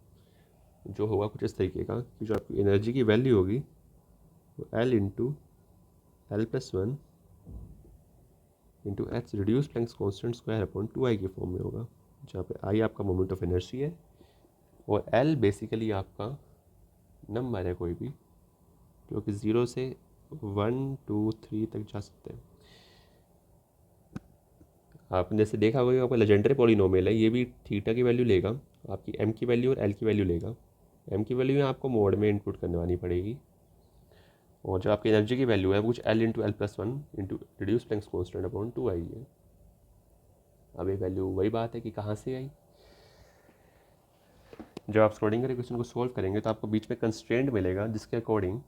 S1: जो होगा कुछ इस तरीके का कि जो आपकी एनर्जी की वैल्यू होगी वो L into L+1 into H reduce Planck's constant square upon 2I के फॉर्म में होगा, जहाँ पे I आपका मोमेंट ऑफ एनर्जी है और L बेसिकली आपका नंबर है कोई भी जो कि 0 से 1 2 3 तक जा सकते हैं। आपने जैसे देखा होगा कि आपका लेजेंडरी पॉलिनोमियल है, ये भी थीटा की वैल्यू लेगा, आपकी एम की वैल्यू और एल की वैल्यू लेगा। एम की वैल्यू आपको मोड में इनपुट करवानी पड़ेगी और जो आपकी एनर्जी की वैल्यू है वो कुछ L into L+1 into reduce Planck's constant upon 2I है। अब ये वैल्यू वही बात है कि कहाँ से आई। जब आप स्क्रोडिंगर इक्वेशन को सोल्व करेंगे तो आपको बीच में कंस्ट्रेंट मिलेगा जिसके अकॉर्डिंग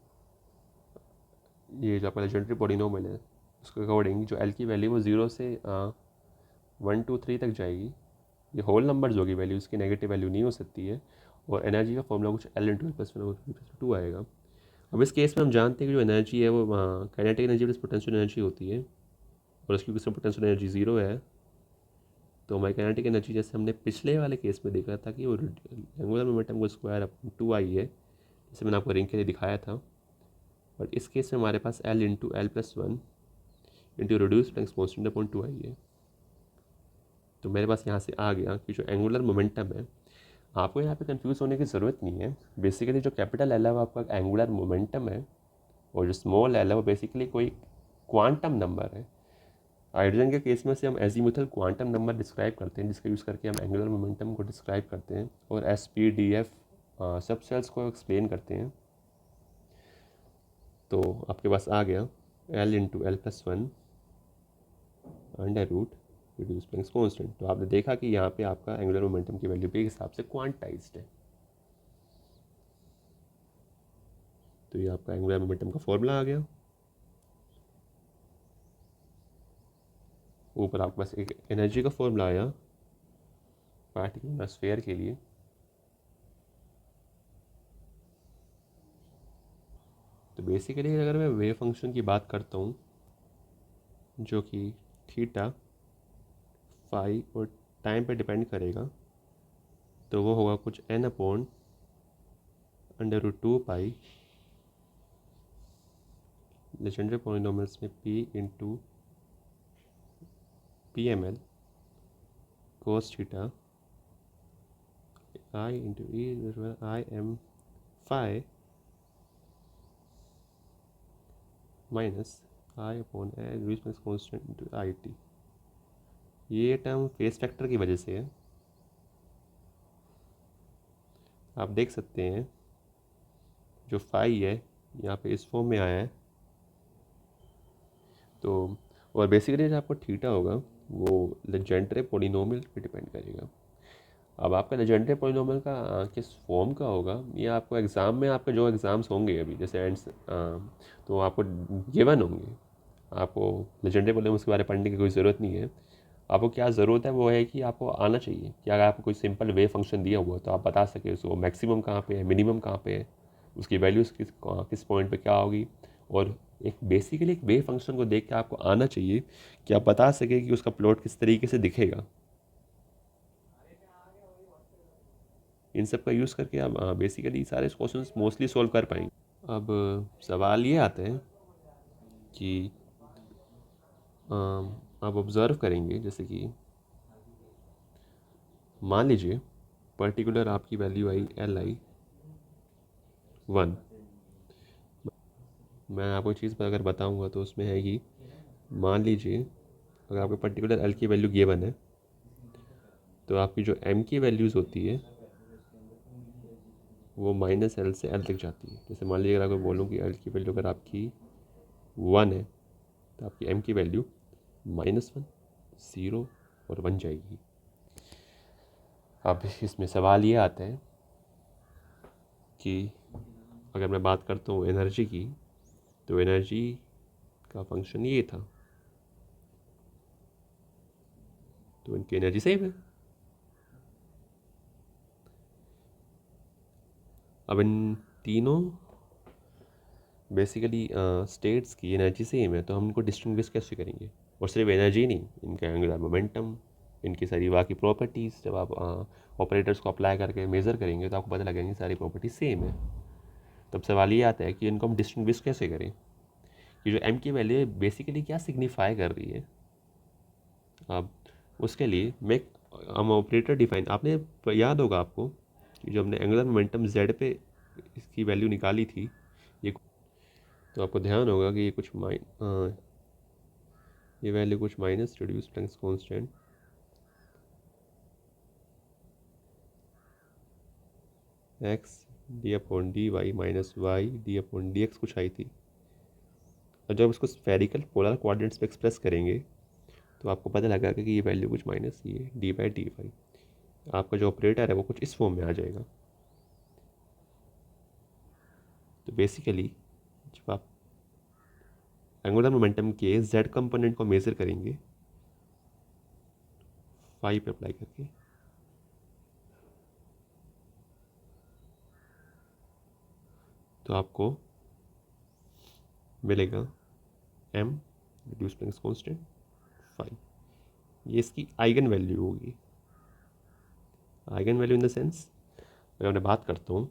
S1: ये जो आपका लेजेंडरी पॉलिनोमियल है उसके अकॉर्डिंग जो L की वैल्यू वो 0 से 1 2 3 तक जाएगी। ये होल नंबर्स होगी वैल्यू, इसकी नेगेटिव वैल्यू नहीं हो सकती है। और एनर्जी का फॉर्मूला कुछ L इंटू L+1/2 आएगा। अब इस केस में हम जानते हैं कि जो एनर्जी है वो kinetic energy plus potential energy होती है और उसकी किसी पोटेंशियल एनर्जी 0 है। तो हमारी काइनेटिक एनर्जी जैसे हमने पिछले वाले केस में देखा था कि वो एंगुलर मोमेंटम को स्क्वायर अपॉन 2I है, जैसे मैंने आपको रिंग के लिए दिखाया था। बट इस केस में हमारे पास L into L+1 into reduce Planck's constant upon 2I है। तो मेरे पास यहाँ से आ गया कि जो एंगुलर मोमेंटम है, आपको यहाँ पे कंफ्यूज होने की ज़रूरत नहीं है। बेसिकली जो कैपिटल एल है वो आपका एंगुलर मोमेंटम है, और जो स्मॉल एल है वो बेसिकली कोई क्वांटम नंबर है। हाइड्रोजन के केस में से हम एजीमुथल क्वांटम नंबर डिस्क्राइब करते हैं, जिसका यूज़ करके हम एंगुलर मोमेंटम को डिस्क्राइब करते हैं, और s p d f sub shells को एक्सप्लेन करते हैं। तो आपके पास आ गया l into l plus one under root reduce Planck's constant. तो आपने देखा कि यहाँ पे आपका एंगुलर मोमेंटम की वैल्यू के हिसाब से क्वांटाइज्ड है। तो ये आपका एंगुलर मोमेंटम का फॉर्मूला आ गया। ऊपर आपके पास एक एनर्जी का फॉर्मूला आया पार्टिकुलर स्फीयर के लिए। तो बेसिकली अगर मैं वेव फंक्शन की बात करता हूँ, जो कि थीटा फाई और टाइम पे डिपेंड करेगा, तो वो होगा कुछ n upon under root 2 pi legendary polynomials में p into p m l cos theta i into e i M phi minus i upon l constant into i t. ये term phase factor की वजह से है। आप देख सकते हैं जो फाई है यहाँ पे इस फॉर्म में आया है। तो और बेसिकली जो आपको थीटा होगा वो लेजेंडरी पॉलिनोमियल पे डिपेंड करेगा। अब आपका लेजेंडरी पॉलिनोमियल का किस फॉर्म का होगा, ये आपको एग्ज़ाम में, आपके जो एग्ज़ाम्स होंगे अभी जैसे एंड्स, तो आपको गिवन होंगे। आपको लेजेंडरी पॉलिनोमियल के बारे में पढ़ने की कोई ज़रूरत नहीं है। आपको क्या ज़रूरत है वो है कि आपको आना चाहिए कि अगर आपको कोई सिंपल वेव फंक्शन दिया हुआ तो आप बता सके उसको मैक्सिमम कहाँ पे है, मिनिमम कहाँ पे है, उसकी वैल्यूज़ किस पॉइंट पे क्या होगी। और एक बेसिकली एक वेव फंक्शन को देख के आपको आना चाहिए कि आप बता सके कि उसका प्लॉट किस तरीके से दिखेगा। इन सब का यूज़ करके आप बेसिकली सारे क्वेश्चंस मोस्टली सॉल्व कर पाएंगे। अब सवाल ये आते हैं कि आप ऑब्ज़र्व करेंगे, जैसे कि मान लीजिए पर्टिकुलर आपकी वैल्यू आई एल आई 1। मैं आपको चीज़ पर अगर बताऊंगा तो उसमें है कि मान लीजिए अगर आपको पर्टिकुलर एल की वैल्यू गिवन है, तो आपकी जो एम की वैल्यूज़ होती है वो माइनस एल से एल तक जाती है। जैसे मान लीजिए अगर आपको बोलूँ कि एल की वैल्यू अगर आपकी 1 है, तो आपकी एम की वैल्यू -1, 0 और 1 जाएगी। अब इसमें सवाल ये आता है कि अगर मैं बात करता हूँ एनर्जी की, तो एनर्जी का फंक्शन ये था, तो इनकी एनर्जी सेम है। अब इन तीनों बेसिकली स्टेट्स की एनर्जी सेम है, तो हम इनको डिस्टिंग्विश कैसे करेंगे। और सिर्फ एनर्जी नहीं, इनका एंगुलर मोमेंटम, इनकी सारी बाकी प्रॉपर्टीज़ जब आप ऑपरेटर्स को अप्लाई करके मेज़र करेंगे तो आपको पता लगेंगे सारी प्रॉपर्टीज सेम है। तब सवाल ये आता है कि इनको हम डिस्टिंग्विश कैसे करें, कि जो एम की वैल्यू है बेसिकली क्या सिग्निफाई कर रही है। अब उसके लिए मैं हम ऑपरेटर डिफाइन, आपने याद होगा आपको कि जो हमने एंगुलर मोमेंटम जेड पे इसकी वैल्यू निकाली थी, ये तो आपको ध्यान होगा कि ये कुछ ये वैल्यू कुछ minus reduce Planck's constant x d upon d y minus y d upon d x कुछ आई थी। और जब उसको स्फेरिकल पोलर कोऑर्डिनेट्स पे एक्सप्रेस करेंगे तो आपको पता लगा कि ये वैल्यू कुछ माइनस ये डी बाई डी वाई, आपका जो ऑपरेटर है वो कुछ इस फॉर्म में आ जाएगा। तो बेसिकली जब आप एंगुलर मोमेंटम के जेड कंपोनेंट को मेज़र करेंगे फाई पे अप्लाई करके, तो आपको मिलेगा m reduce Planck's constant phi. ये इसकी आइगन वैल्यू होगी। Eigen value in the sense अगर मैं बात करता हूँ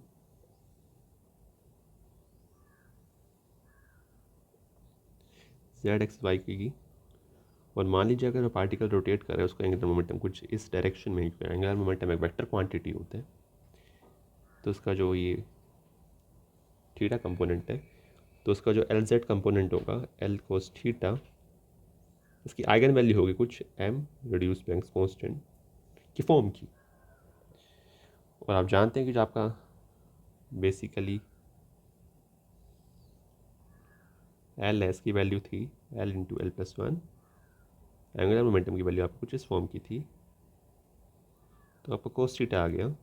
S1: जेड एक्स वाई की, और मान लीजिए अगर पार्टिकल रोटेट कर रहा है उसका एंगुलर मोमेंटम कुछ इस डायरेक्शन में, एंगुलर मोमेंटम एक वेक्टर क्वांटिटी होता है, तो उसका जो ये थीटा कंपोनेंट है, तो उसका जो एल जेड कंपोनेंट होगा एल कोस थीटा, उसकी आइगन वैल्यू होगी कुछ एम रिड्यूस प्लैंक्स कांस्टेंट की फॉर्म की। और आप जानते हैं कि जो आपका बेसिकली एल है, इसकी वैल्यू थी L into l plus one, angular momentum की वैल्यू आपको कुछ इस फॉर्म की थी, तो आपको कोस थीटा आ गया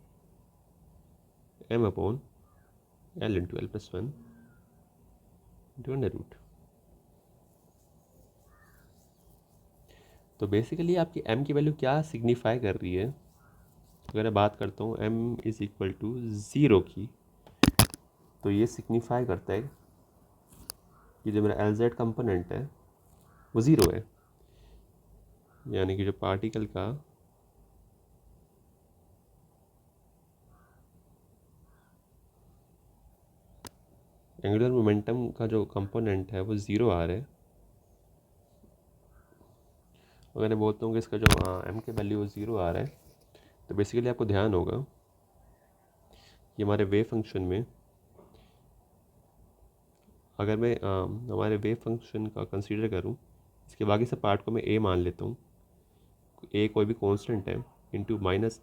S1: m upon l into l plus one into under root. तो बेसिकली आपकी m की वैल्यू क्या सिग्निफाई कर रही है, अगर मैं बात करता हूँ m is equal to zero की, तो ये सिग्निफाई करता है कि जो मेरा एल जेड कंपोनेंट है वो ज़ीरो है, यानी कि जो पार्टिकल का एंगुलर मोमेंटम का जो कंपोनेंट है वो ज़ीरो आ रहा है। अगर मैं बोलता हूँ कि इसका जो m के वैल्यू ज़ीरो आ रहा है, तो बेसिकली आपको ध्यान होगा कि हमारे वेव फंक्शन में, अगर मैं हमारे वेव फंक्शन का कंसीडर करूँ, इसके बाकी सब पार्ट को मैं a मान लेता हूँ, a कोई भी कांस्टेंट है, into minus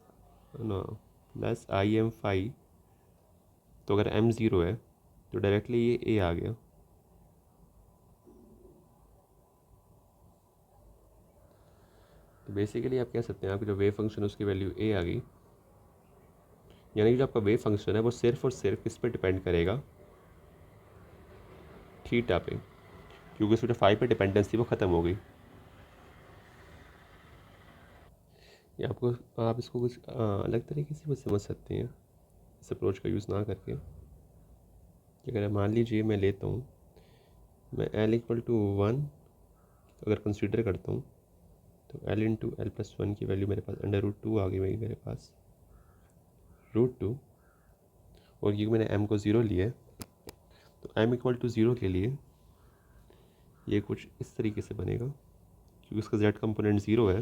S1: plus i M phi, तो अगर m ज़ीरो है तो डायरेक्टली ये a आ गया। तो बेसिकली आप कह सकते हैं आपकी जो वेव फंक्शन है उसकी वैल्यू a आ गई, यानी कि जो आपका वेव फंक्शन है वो सिर्फ और सिर्फ किस पे डिपेंड करेगा, थीटा पे, क्योंकि उसमें जो फाई पे डिपेंडेंस थी वो ख़त्म हो गई। या आपको आप इसको कुछ अलग तरीके से भी समझ सकते हैं इस अप्रोच का यूज़ ना करके। अगर मान लीजिए मैं लेता हूँ, मैं एल इक्वल टू वन अगर कंसीडर करता हूँ, तो L into l plus one की वैल्यू मेरे पास अंडर रूट टू आ गई मेरे पास रूट टू, और ये मैंने m को ज़ीरो लिया है, तो m इक्वल टू ज़ीरो के लिए ये कुछ इस तरीके से बनेगा, क्योंकि उसका z कंपोनेंट ज़ीरो है,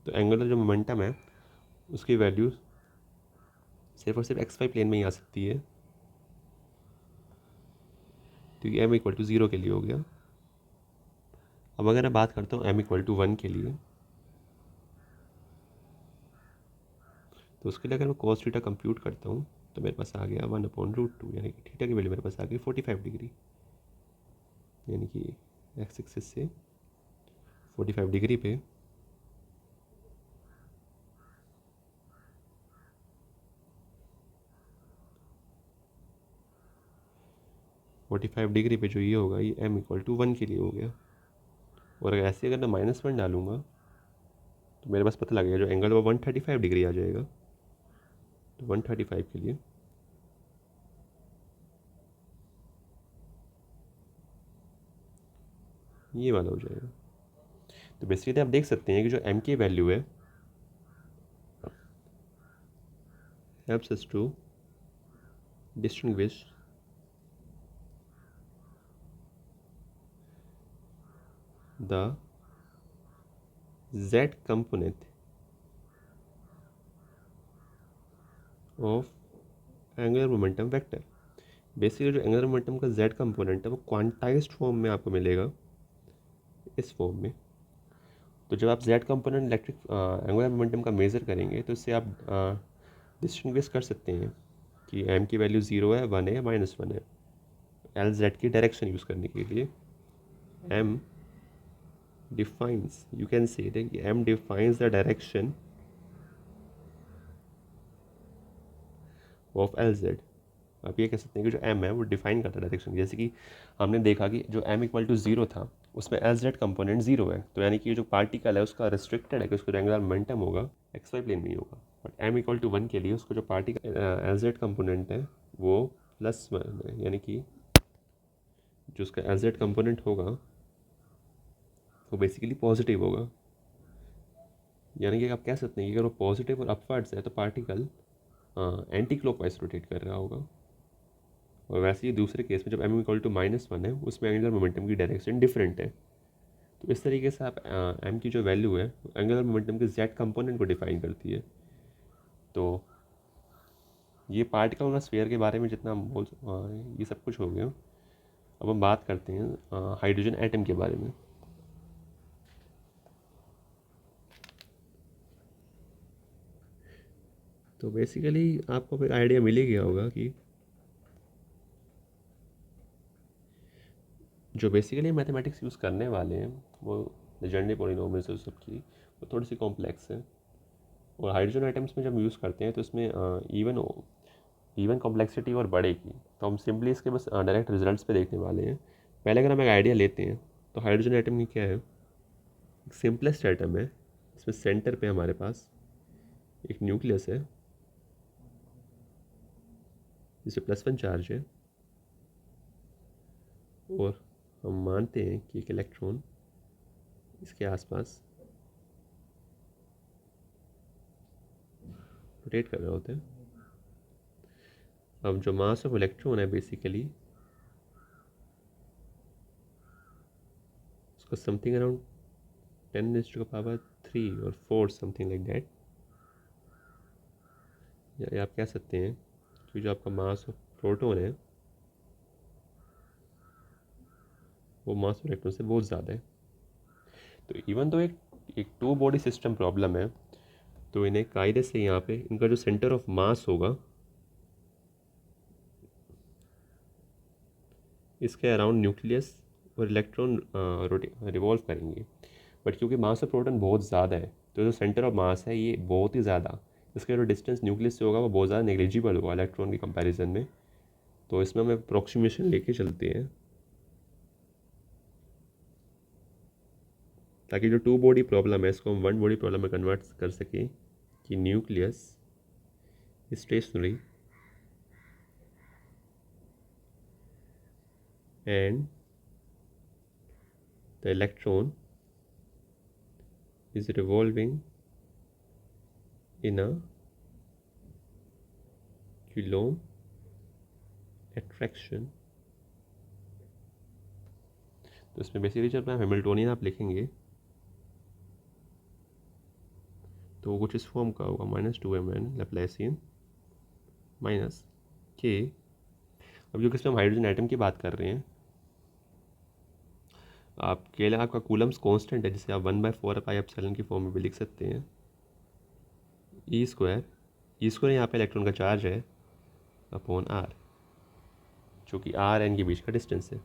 S1: तो एंगुलर जो मोमेंटम है उसकी वैल्यू सिर्फ और सिर्फ एक्स वाई प्लेन में ही आ सकती है, क्योंकि m इक्वल टू ज़ीरो के लिए हो गया। अब अगर मैं बात करता हूँ m इक्वल टू वन के लिए, तो उसके लिए अगर मैं कॉस थीटा कंप्यूट करता हूँ तो मेरे पास आ गया वन अपॉन रूट टू, यानी कि थीटा की वैल्यू मेरे पास आ गई 45 डिग्री, यानी कि एक्स एक्सिस से 45 डिग्री पे 45 डिग्री पे जो ये होगा ये m इक्वल टू वन के लिए हो गया। और अगर ऐसे अगर मैं माइनस वन डालूंगा तो मेरे पास पता लगेगा जो एंगल वो 135 डिग्री आ जाएगा, तो 135 के लिए ये वाला हो जाएगा। तो बेसिकली आप देख सकते हैं कि जो m की वैल्यू है helps us to distinguish the z component of angular momentum vector। Basically जो एंगुलर मोमेंटम का z कंपोनेंट है वो क्वांटाइज्ड फॉर्म में आपको मिलेगा, इस फॉर्म में। तो जब आप z component electric angular momentum का मेज़र करेंगे तो इससे आप डिस्टिंग्विश कर सकते हैं कि m की वैल्यू ज़ीरो है, वन है या माइनस वन है, एल जेड की डायरेक्शन यूज़ करने के लिए। m defines, you can say that m defines the direction of lz। आप ये कह सकते हैं कि जो m है वो डिफाइन करता है डायरेक्शन, जैसे कि हमने देखा कि जो m इक्वल टू ज़ीरो था उसमें एल जेड कंपोनेंट ज़ीरो है, तो यानी कि जो पार्टिकल है उसका रिस्ट्रिक्टेड है कि उसको एंगुलर मोमेंटम होगा एक्स वाई प्लेन में ही होगा। But m equal to one के लिए उसको जो पार्टिकल एल जेड कंपोनेंट है वो प्लस वन है, यानी कि जो उसका एल जेड कंपोनेंट होगा वो बेसिकली पॉजिटिव होगा। यानी कि आप कह सकते हैं कि अगर वो पॉजिटिव और अपवर्ड्स है तो पार्टिकल एंटी क्लॉकवाइज रोटेट कर रहा होगा। और वैसे ही दूसरे केस में जब m equal to minus one है उसमें एंगुलर मोमेंटम की डायरेक्शन डिफरेंट है, तो इस तरीके से आप एम की जो वैल्यू है एंगुलर मोमेंटम के जेड कंपोनेंट को डिफाइन करती है। तो ये पार्टिकल और स्फीयर के बारे में जितना हम ये सब कुछ हो गया। अब हम बात करते हैं हाइड्रोजन एटम के बारे में। तो बेसिकली आपको एक आइडिया मिल ही गया होगा कि जो बेसिकली मैथमेटिक्स यूज़ करने वाले हैं वो लेजेंडरी पॉलिनोमियल्स सबकी वो थोड़ी सी कॉम्प्लेक्स है। और हाइड्रोजन आइटम्स में जब यूज़ करते हैं तो इसमें इवन कॉम्प्लेक्सिटी और बढ़ेगी। तो हम सिंपली इसके बस डायरेक्ट रिजल्ट्स पे देखने वाले हैं। पहले अगर हम एक आइडिया लेते हैं तो हाइड्रोजन आइटम की क्या है, एक सिंपलेस्ट आइटम है। इसमें सेंटर पे हमारे पास एक न्यूक्लियस है जिसे +1 चार्ज है, और हम मानते हैं कि एक इलेक्ट्रॉन इसके आसपास रोटेट कर रहे होते हैं। अब जो मास ऑफ इलेक्ट्रॉन है बेसिकली उसको समथिंग अराउंड 10⁻³ और 4 समथिंग लाइक दैट, या आप कह सकते हैं कि जो आपका मास ऑफ प्रोटॉन है वो मास ऑफ इलेक्ट्रॉन से बहुत ज़्यादा है। तो इवन तो एक टू बॉडी सिस्टम प्रॉब्लम है, तो इन्हें कायदे से यहाँ पे इनका जो सेंटर ऑफ मास होगा इसके अराउंड न्यूक्लियस और इलेक्ट्रॉन रिवॉल्व करेंगे। बट क्योंकि मास ऑफ प्रोटॉन बहुत ज़्यादा है तो जो सेंटर ऑफ मास है ये बहुत ही ज़्यादा, इसका जो डिस्टेंस न्यूक्लियस से होगा वो बहुत ज़्यादा नेग्लिजिबल होगा इलेक्ट्रॉन के कंपैरिजन में। तो इसमें हम अप्रोक्सीमेशन लेके चलते हैं ताकि जो टू बॉडी प्रॉब्लम है इसको हम वन बॉडी प्रॉब्लम में कन्वर्ट कर सकें कि nucleus stationary and the electron is revolving in a Coulomb attraction। तो इसमें बेसिकली जब आप हैमिल्टोनियन आप लिखेंगे तो वो कुछ इस फॉर्म का होगा -2mn लैप्लासियन माइनस के। अब जो किसमें हम हाइड्रोजन एटम की बात कर रहे हैं, आप के लिए आपका कूलम्स कांस्टेंट है जिसे आप 1/4πε की फॉर्म में भी लिख सकते हैं। ई स्क्वायर यहाँ पे इलेक्ट्रॉन का चार्ज है अपॉन आर, जो कि आर एन के बीच का डिस्टेंस है।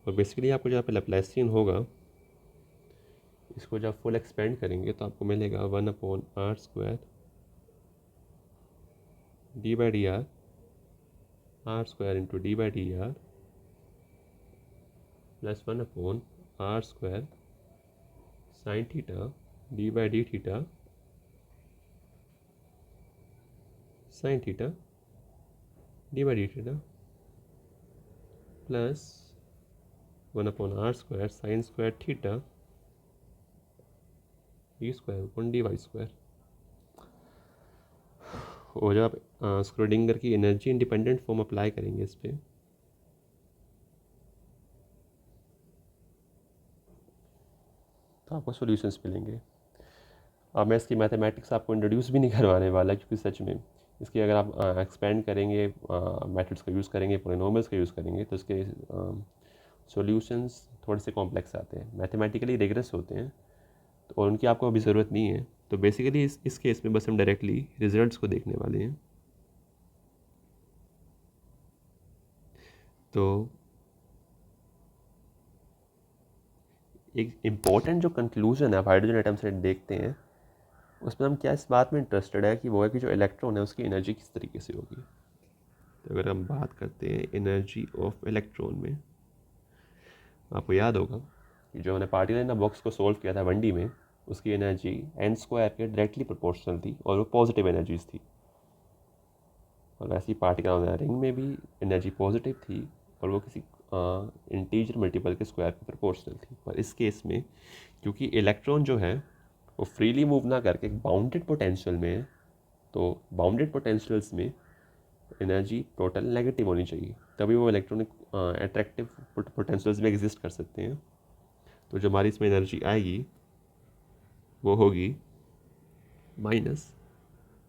S1: और बेसिकली आपको जहाँ पे लैप्लासियन होगा इसको जब फुल एक्सपेंड करेंगे तो आपको मिलेगा 1/r² d/dr r² × d/dr plus 1/r² sin theta d/dθ sin theta d/dθ plus 1/r² sin² theta d²/dy²। और जब आप स्क्रोडिंगर की एनर्जी इंडिपेंडेंट फॉर्म अप्लाई करेंगे इस पर तो आपको सॉल्यूशंस मिलेंगे। अब मैं इसकी मैथमेटिक्स आपको इंट्रोड्यूस भी नहीं करवाने वाला क्योंकि सच में इसकी अगर आप एक्सपेंड करेंगे मेथड्स का यूज़ करेंगे पॉलिनोमियल्स का यूज़ करेंगे तो इसके सॉल्यूशंस थोड़े से कॉम्प्लेक्स आते हैं, मैथमेटिकली रिग्रेस होते हैं, तो और उनकी आपको अभी ज़रूरत नहीं है। तो बेसिकली इस केस में बस हम डायरेक्टली रिजल्ट्स को देखने वाले हैं। तो एक इम्पॉर्टेंट जो कंक्लूजन है आप हाइड्रोजन एटम से देखते हैं उसमें हम क्या इस बात में इंटरेस्टेड है कि वो है कि जो इलेक्ट्रॉन है उसकी एनर्जी किस तरीके से होगी। तो अगर हम बात करते हैं एनर्जी ऑफ इलेक्ट्रॉन में, आपको याद होगा कि जो हमने पार्टिकल इन द बॉक्स को सोल्व किया था 1D में उसकी एनर्जी n² के डायरेक्टली प्रोपोर्शनल थी और वो पॉजिटिव एनर्जीज थी। और वैसे ही पार्टिकल रिंग में भी एनर्जी पॉजिटिव थी और वो किसी इंटीजर मल्टीपल के स्क्वायर के प्रोपोर्शनल थी। पर इस केस में क्योंकि इलेक्ट्रॉन जो है वो फ्रीली मूव ना करके एक बाउंडेड पोटेंशियल में है, तो बाउंडेड पोटेंशियल्स में एनर्जी टोटल नेगेटिव होनी चाहिए, तभी वो इलेक्ट्रॉनिक अट्रैक्टिव पोटेंशियल्स में एग्जिस्ट कर सकते हैं। तो जो हमारी इसमें एनर्जी आएगी वो होगी minus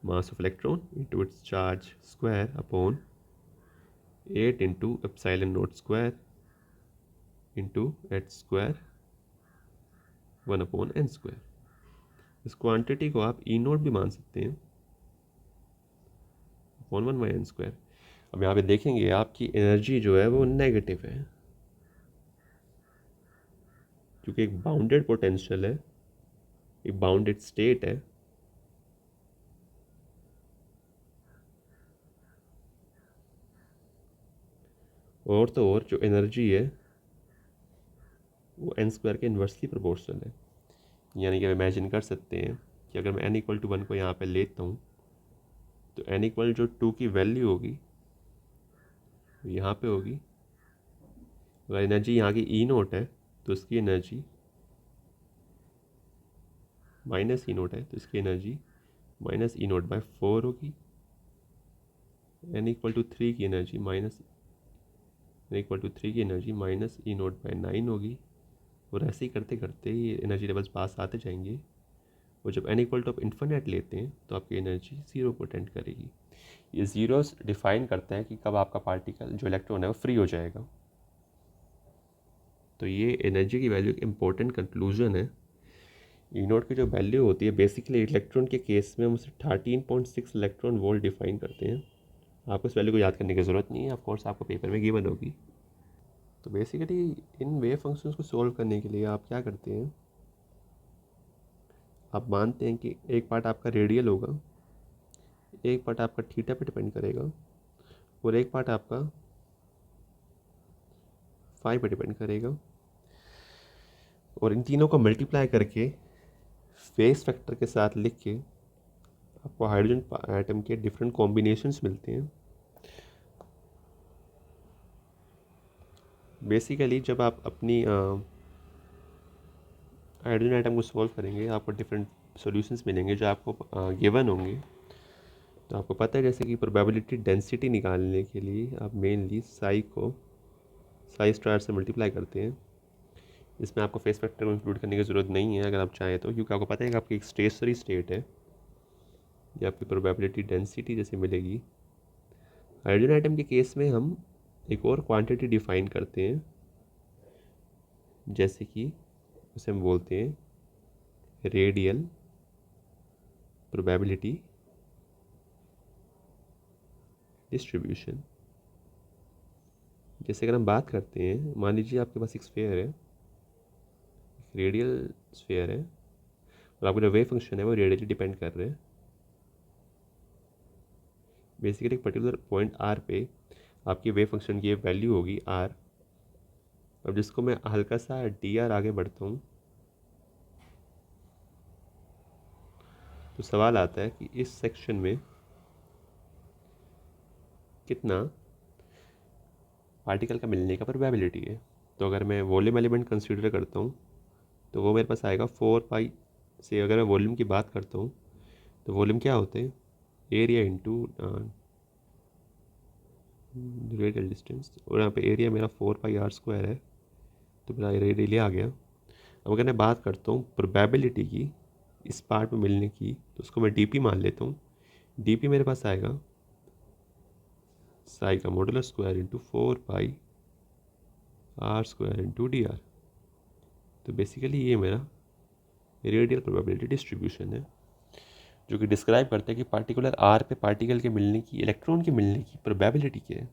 S1: mass of electron into its charge square upon 8 into epsilon not square into h square 1 upon n square. इस क्वांटिटी को आप ई नोट भी मान सकते हैं अपॉन 1 बाई एन स्क्वायर। अब यहाँ पे देखेंगे आपकी एनर्जी जो है वो नेगेटिव है, क्योंकि एक बाउंडेड पोटेंशियल है, एक बाउंडेड स्टेट है। और तो और जो एनर्जी है वो एन स्क्वायर के इन्वर्सली प्रोपोर्शनल है। यानी कि आप इमेजिन कर सकते हैं कि अगर मैं एन इक्वल टू 1 को यहाँ पे लेता हूँ तो एन इक्वल जो 2 की वैल्यू होगी यहाँ पे होगी। अगर एनर्जी यहाँ की ई नोट है तो इसकी एनर्जी माइनस ई नोट है, तो इसकी energy minus E note by 4 होगी। एन इक्वल टू 3 की energy minus E note by 9 होगी। और ऐसे ही करते करते ये एनर्जी लेवल्स पास आते जाएंगे, और जब एन इक्वल टू आप इन्फिनेट लेते हैं तो आपकी एनर्जी ज़ीरो को टेंड करेगी। ये ज़ीरोस डिफाइन करते हैं कि कब आपका पार्टिकल जो इलेक्ट्रॉन है वो फ्री हो जाएगा। तो ये एनर्जी की वैल्यू एक इम्पोर्टेंट कंक्लूजन है। ई नोट की जो वैल्यू होती है बेसिकली इलेक्ट्रॉन के केस में हम उसे 13.6 इलेक्ट्रॉन वोल्ट डिफाइन करते हैं। आपको इस वैल्यू को याद करने की ज़रूरत नहीं है, ऑफ कोर्स आपको पेपर में गिवन होगी। तो बेसिकली इन वेव फंक्शंस को सॉल्व करने के लिए आप क्या करते हैं, आप मानते हैं कि एक पार्ट आपका रेडियल होगा, एक पार्ट आपका थीटा पे डिपेंड करेगा, और एक पार्ट आपका फाई पे डिपेंड करेगा। और इन तीनों को मल्टीप्लाई करके फेस फैक्टर के साथ लिख के आपको हाइड्रोजन एटम के डिफरेंट कॉम्बिनेशंस मिलते हैं। बेसिकली जब आप अपनी हाइड्रोजन एटम को सॉल्व करेंगे आपको डिफरेंट सॉल्यूशंस मिलेंगे जो आपको गिवन होंगे। तो आपको पता है जैसे कि प्रोबेबिलिटी डेंसिटी निकालने के लिए आप मेनली साई स्टार से मल्टीप्लाई करते हैं। इसमें आपको फेस फैक्टर को इंक्लूड करने की ज़रूरत नहीं है अगर आप चाहें तो, क्योंकि आपको पता है कि आपकी एक स्टेशनरी स्टेट है, ये आपकी प्रोबेबिलिटी डेंसिटी जैसे मिलेगी। हाइड्रोजन एटम के केस में हम एक और क्वांटिटी डिफाइन करते हैं, जैसे कि उसे हम बोलते हैं रेडियल प्रोबेबिलिटी डिस्ट्रीब्यूशन। जैसे अगर हम बात करते हैं, मान लीजिए आपके पास एक स्फीयर है, रेडियल स्फीयर है, और आपका जो वेव फंक्शन है वो रेडियली डिपेंड कर रहे हैं। बेसिकली एक पर्टिकुलर पॉइंट आर पे आपकी वेव फंक्शन की वैल्यू होगी आर। अब जिसको मैं हल्का सा डी आर आगे बढ़ता हूँ तो सवाल आता है कि इस सेक्शन में कितना पार्टिकल का मिलने का प्रोबेबिलिटी है। तो अगर मैं वॉल्यूम एलिमेंट कंसीडर करता हूँ तो वो मेरे पास आएगा 4 पाई से। अगर मैं वॉल्यूम की बात करता हूँ तो वॉल्यूम क्या होते हैं, एरिया इंटू रेडियल डिस्टेंस, और यहाँ पे एरिया मेरा 4 पाई आर स्क्वायर है, तो मेरा रेडियली आ गया। अब अगर मैं बात करता हूँ प्रोबेबिलिटी की इस पार्ट में मिलने की, तो उसको मैं डीपी मान लेता हूँ। डीपी मेरे पास आएगा साई का modulus square into 4 pi r square into d r. तो बेसिकली ये मेरा रेडियल प्रोबेबिलिटी डिस्ट्रीब्यूशन है, जो कि डिस्क्राइब करता है कि पार्टिकुलर आर पे पार्टिकल के मिलने की, इलेक्ट्रॉन के मिलने की प्रोबेबिलिटी क्या है।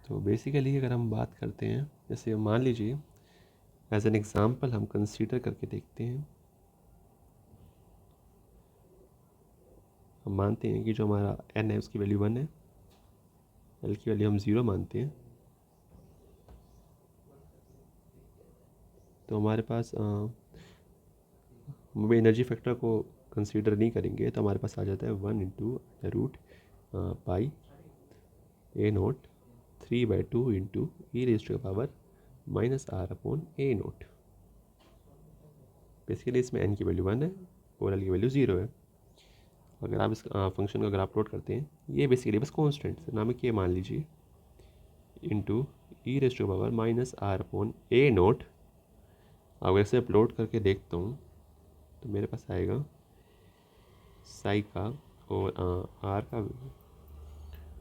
S1: तो बेसिकली अगर हम बात करते हैं, जैसे मान लीजिए एज एन एग्जांपल हम कंसीडर करके देखते हैं, हम मानते हैं कि जो हमारा एन है उसकी वैल्यू 1 है, एल की वैल्यू हम 0 मानते हैं। तो हमारे पास हम एनर्जी फैक्टर को कंसीडर नहीं करेंगे, तो हमारे पास आ जाता है 1 into root pi a not 3/2 into e raise to the power minus are upon a not. Basically इसमें एन की वैल्यू 1 है और एल की वैल्यू 0 है। अगर आप इस फंक्शन का ग्राफ प्लॉट करते हैं, ये बेसिकली बस कॉन्स्टेंट है, नाम के मान लीजिए into e raise to power minus are upon a not. अगर इसे प्लॉट करके देखता हूँ तो मेरे पास आएगा साई का और आर का।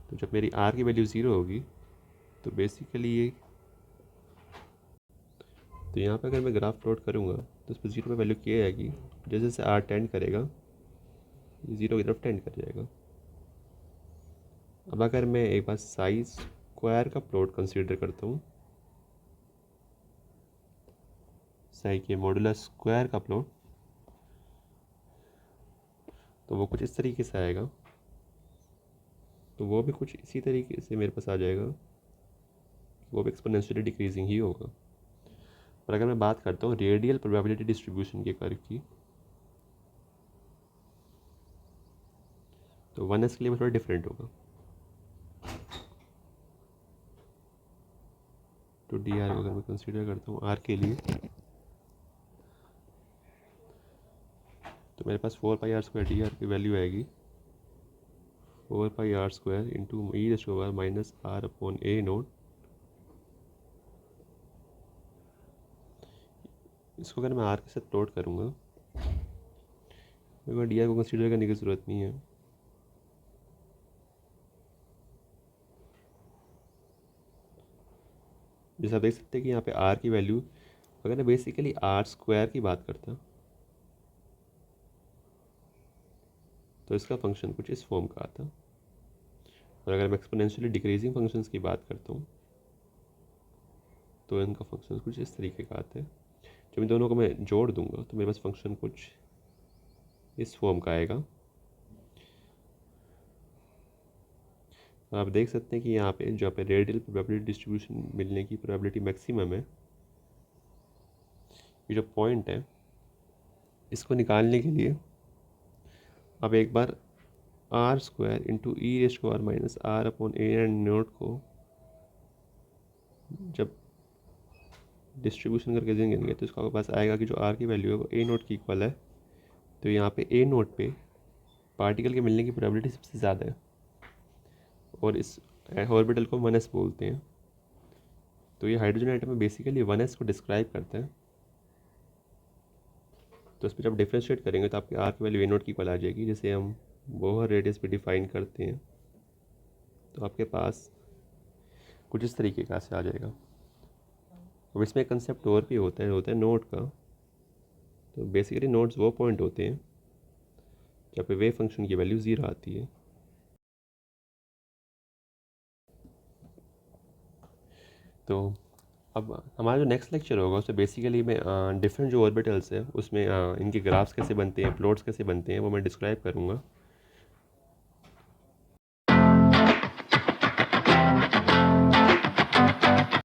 S1: तो जब मेरी आर की वैल्यू ज़ीरो होगी तो बेसिकली ये, तो यहाँ पे अगर मैं ग्राफ प्लॉट करूँगा तो उस पर जीरो पे वैल्यू क्या आएगी, जैसे जैसे आर टेंड करेगा ये ज़ीरो की तरफ टेंड कर जाएगा। अब अगर मैं एक बार साइज स्क्वायर का प्लॉट कंसीडर करता हूँ, साई के मॉडुलस स्क्वायर का प्लॉट, तो वो कुछ इस तरीके से आएगा। तो वो भी कुछ इसी तरीके से मेरे पास आ जाएगा, वो भी एक्सपोनेंशियली डिक्रीजिंग ही होगा। और अगर मैं बात करता हूँ रेडियल प्रोबेबिलिटी डिस्ट्रीब्यूशन के कर्व की, तो 1s के लिए वो थोड़ा डिफरेंट होगा। तो डी आर अगर मैं कंसीडर करता हूँ आर के लिए, तो मेरे पास 4πr² डी आर की वैल्यू आएगी 4πr² into e raise to power minus are upon a not. इसको अगर मैं आर के साथ प्लॉट करूँगा, मेरे को डी आर को कंसीडर करने की ज़रूरत नहीं है। जैसे आप देख सकते हैं कि यहाँ पे आर की वैल्यू, अगर मैं बेसिकली आर स्क्वायर की बात करता तो इसका फंक्शन कुछ इस फॉर्म का आता। और अगर मैं एक्सपोनेंशियली डिक्रीजिंग फंक्शंस की बात करता हूँ तो इनका फंक्शन कुछ इस तरीके का आता है। जब इन दोनों को मैं जोड़ दूंगा तो मेरे पास फंक्शन कुछ इस फॉर्म का आएगा। आप देख सकते हैं कि यहाँ पे जहाँ पे रेडियल प्रोबेबिलिटी डिस्ट्रीब्यूशन मिलने की प्रोबेबिलिटी मैक्सिमम है, ये जो पॉइंट है इसको निकालने के लिए अब एक बार R square into e raise to power minus are upon A and naught को जब डिस्ट्रीब्यूशन करके देंगे तो इसका आपके पास आएगा कि जो आर की वैल्यू है वो ए नोट की इक्वल है। तो यहाँ पे ए नोट पे पार्टिकल के मिलने की प्रोबेबिलिटी सबसे ज़्यादा है और इस ऑर्बिटल को 1s बोलते हैं। तो ये हाइड्रोजन एटम में बेसिकली 1s को डिस्क्राइब करता है। तो इस पर जब डिफ्रेंशिएट करेंगे तो आपकी आर की वैल्यू ए नोट की इक्वल आ जाएगी, जैसे हम बोहर रेडियस पे डिफाइन करते हैं। तो आपके पास कुछ इस तरीके का से आ जाएगा। अब इसमें एक कंसेप्ट और भी होता है नोट का। तो बेसिकली नोट्स वो पॉइंट होते हैं जहाँ पे वेव फंक्शन की वैल्यू ज़ीरो आती है। तो अब हमारा जो नेक्स्ट लेक्चर होगा उसमें बेसिकली मैं डिफरेंट जो ऑर्बिटल्स है उसमें इनके ग्राफ्स कैसे बनते हैं, प्लॉट्स कैसे बनते हैं, वो मैं डिस्क्राइब करूँगा।